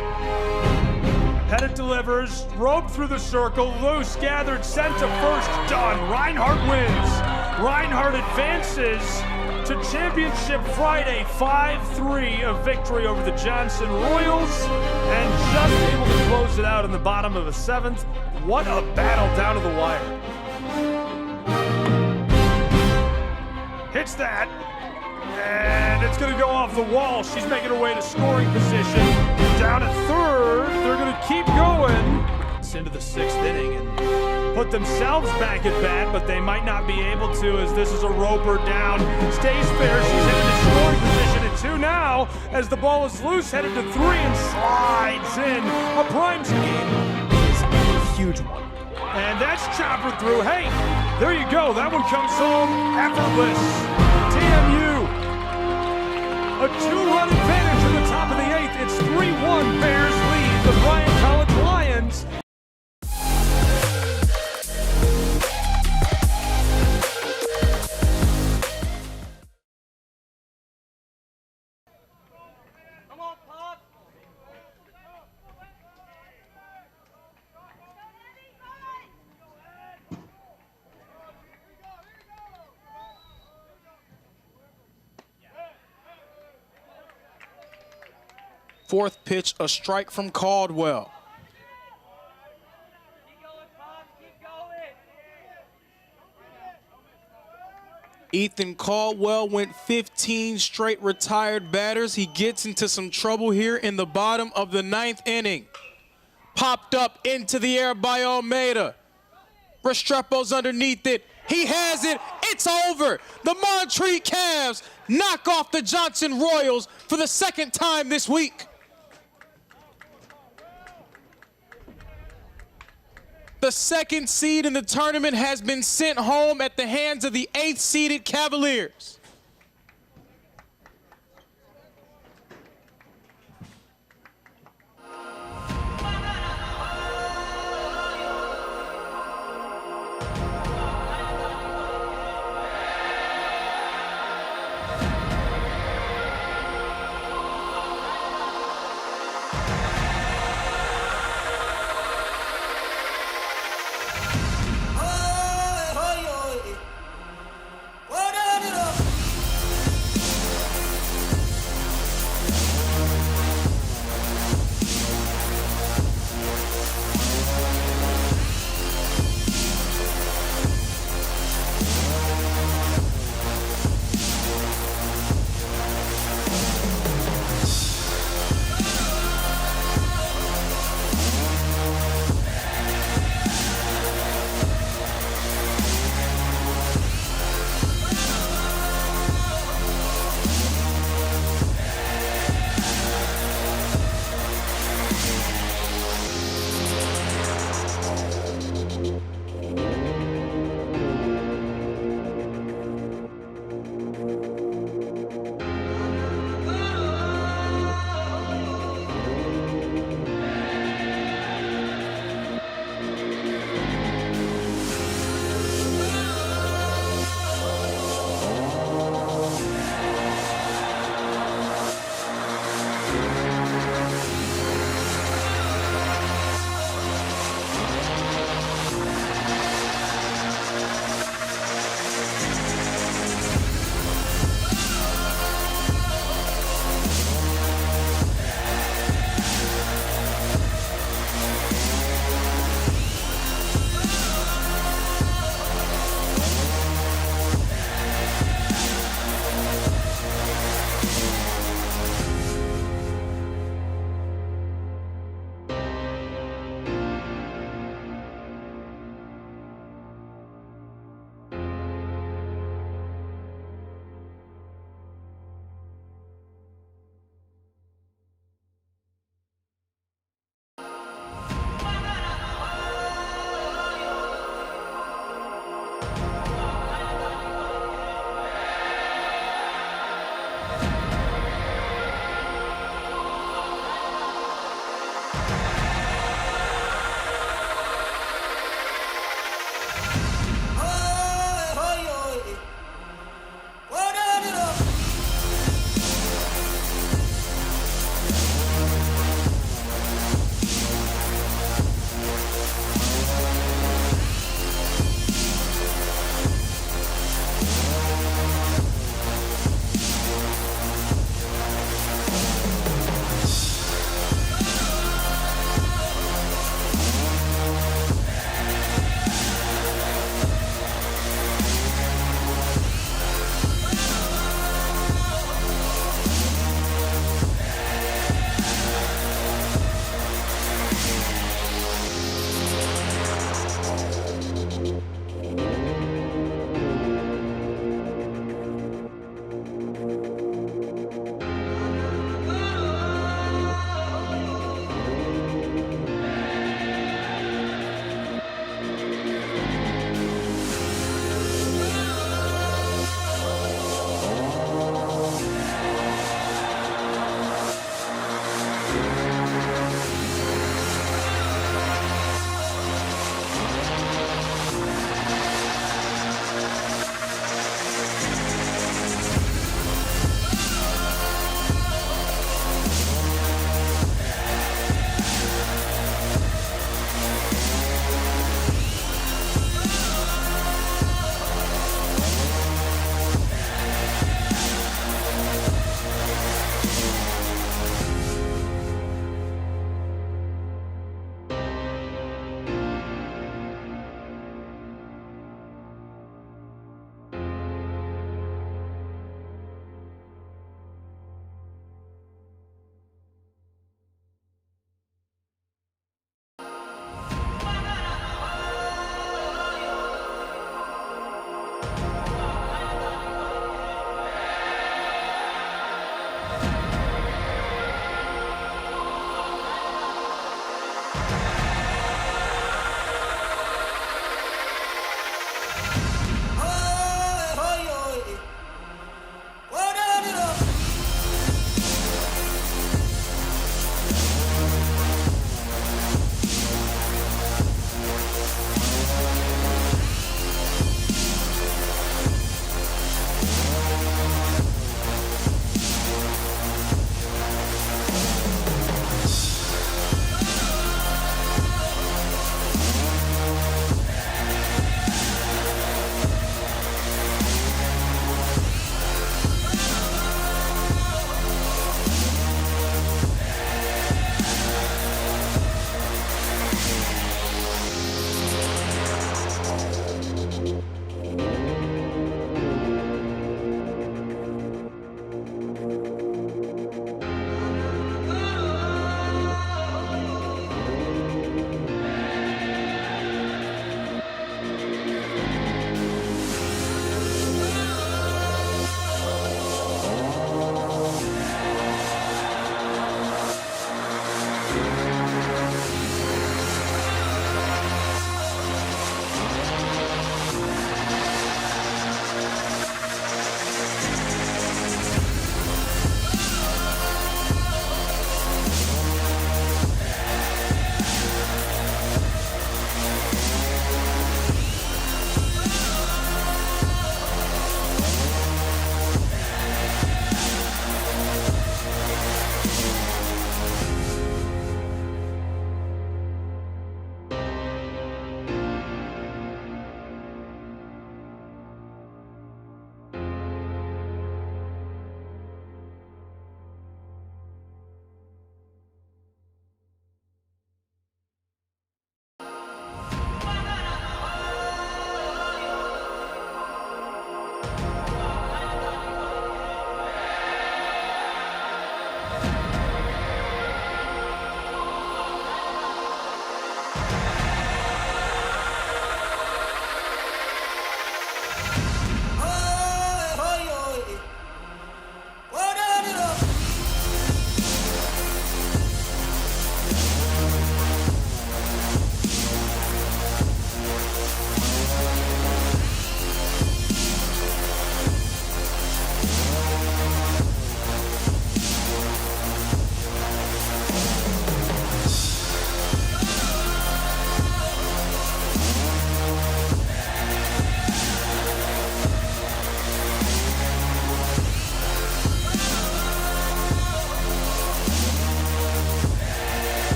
Pettit delivers, rope through the circle, loose, gathered, sent to first, done. Reinhardt wins. Reinhardt advances to Championship Friday, 5-3, a victory over the Johnson Royals, and just able to close it out in the bottom of the 7th. What a battle down to the wire. Hits that, and it's going to go off the wall. She's making her way to scoring position. Down at third, they're going to keep going. It's into the 6th inning and put themselves back at bat, but they might not be able to as this is a roper down. Stays fair, she's headed to scoring position at 2 now as the ball is loose, headed to 3 and slides in. A prime game is a huge one. And that's choppered through. Hey, there you go. That one comes home effortless. TMU. A 2-run advantage in the top of the 8th. It's 3-1. Bears lead the Bryant College Lions. Fourth pitch, a strike from Caldwell. Ethan Caldwell went 15 straight retired batters. He gets into some trouble here in the bottom of the 9th inning. Popped up into the air by Almeida. Restrepo's underneath it. He has it. It's over. The Montreat Cavs knock off the Johnson Royals for the 2nd time this week. The 2nd seed in the tournament has been sent home at the hands of the 8th seeded Cavaliers.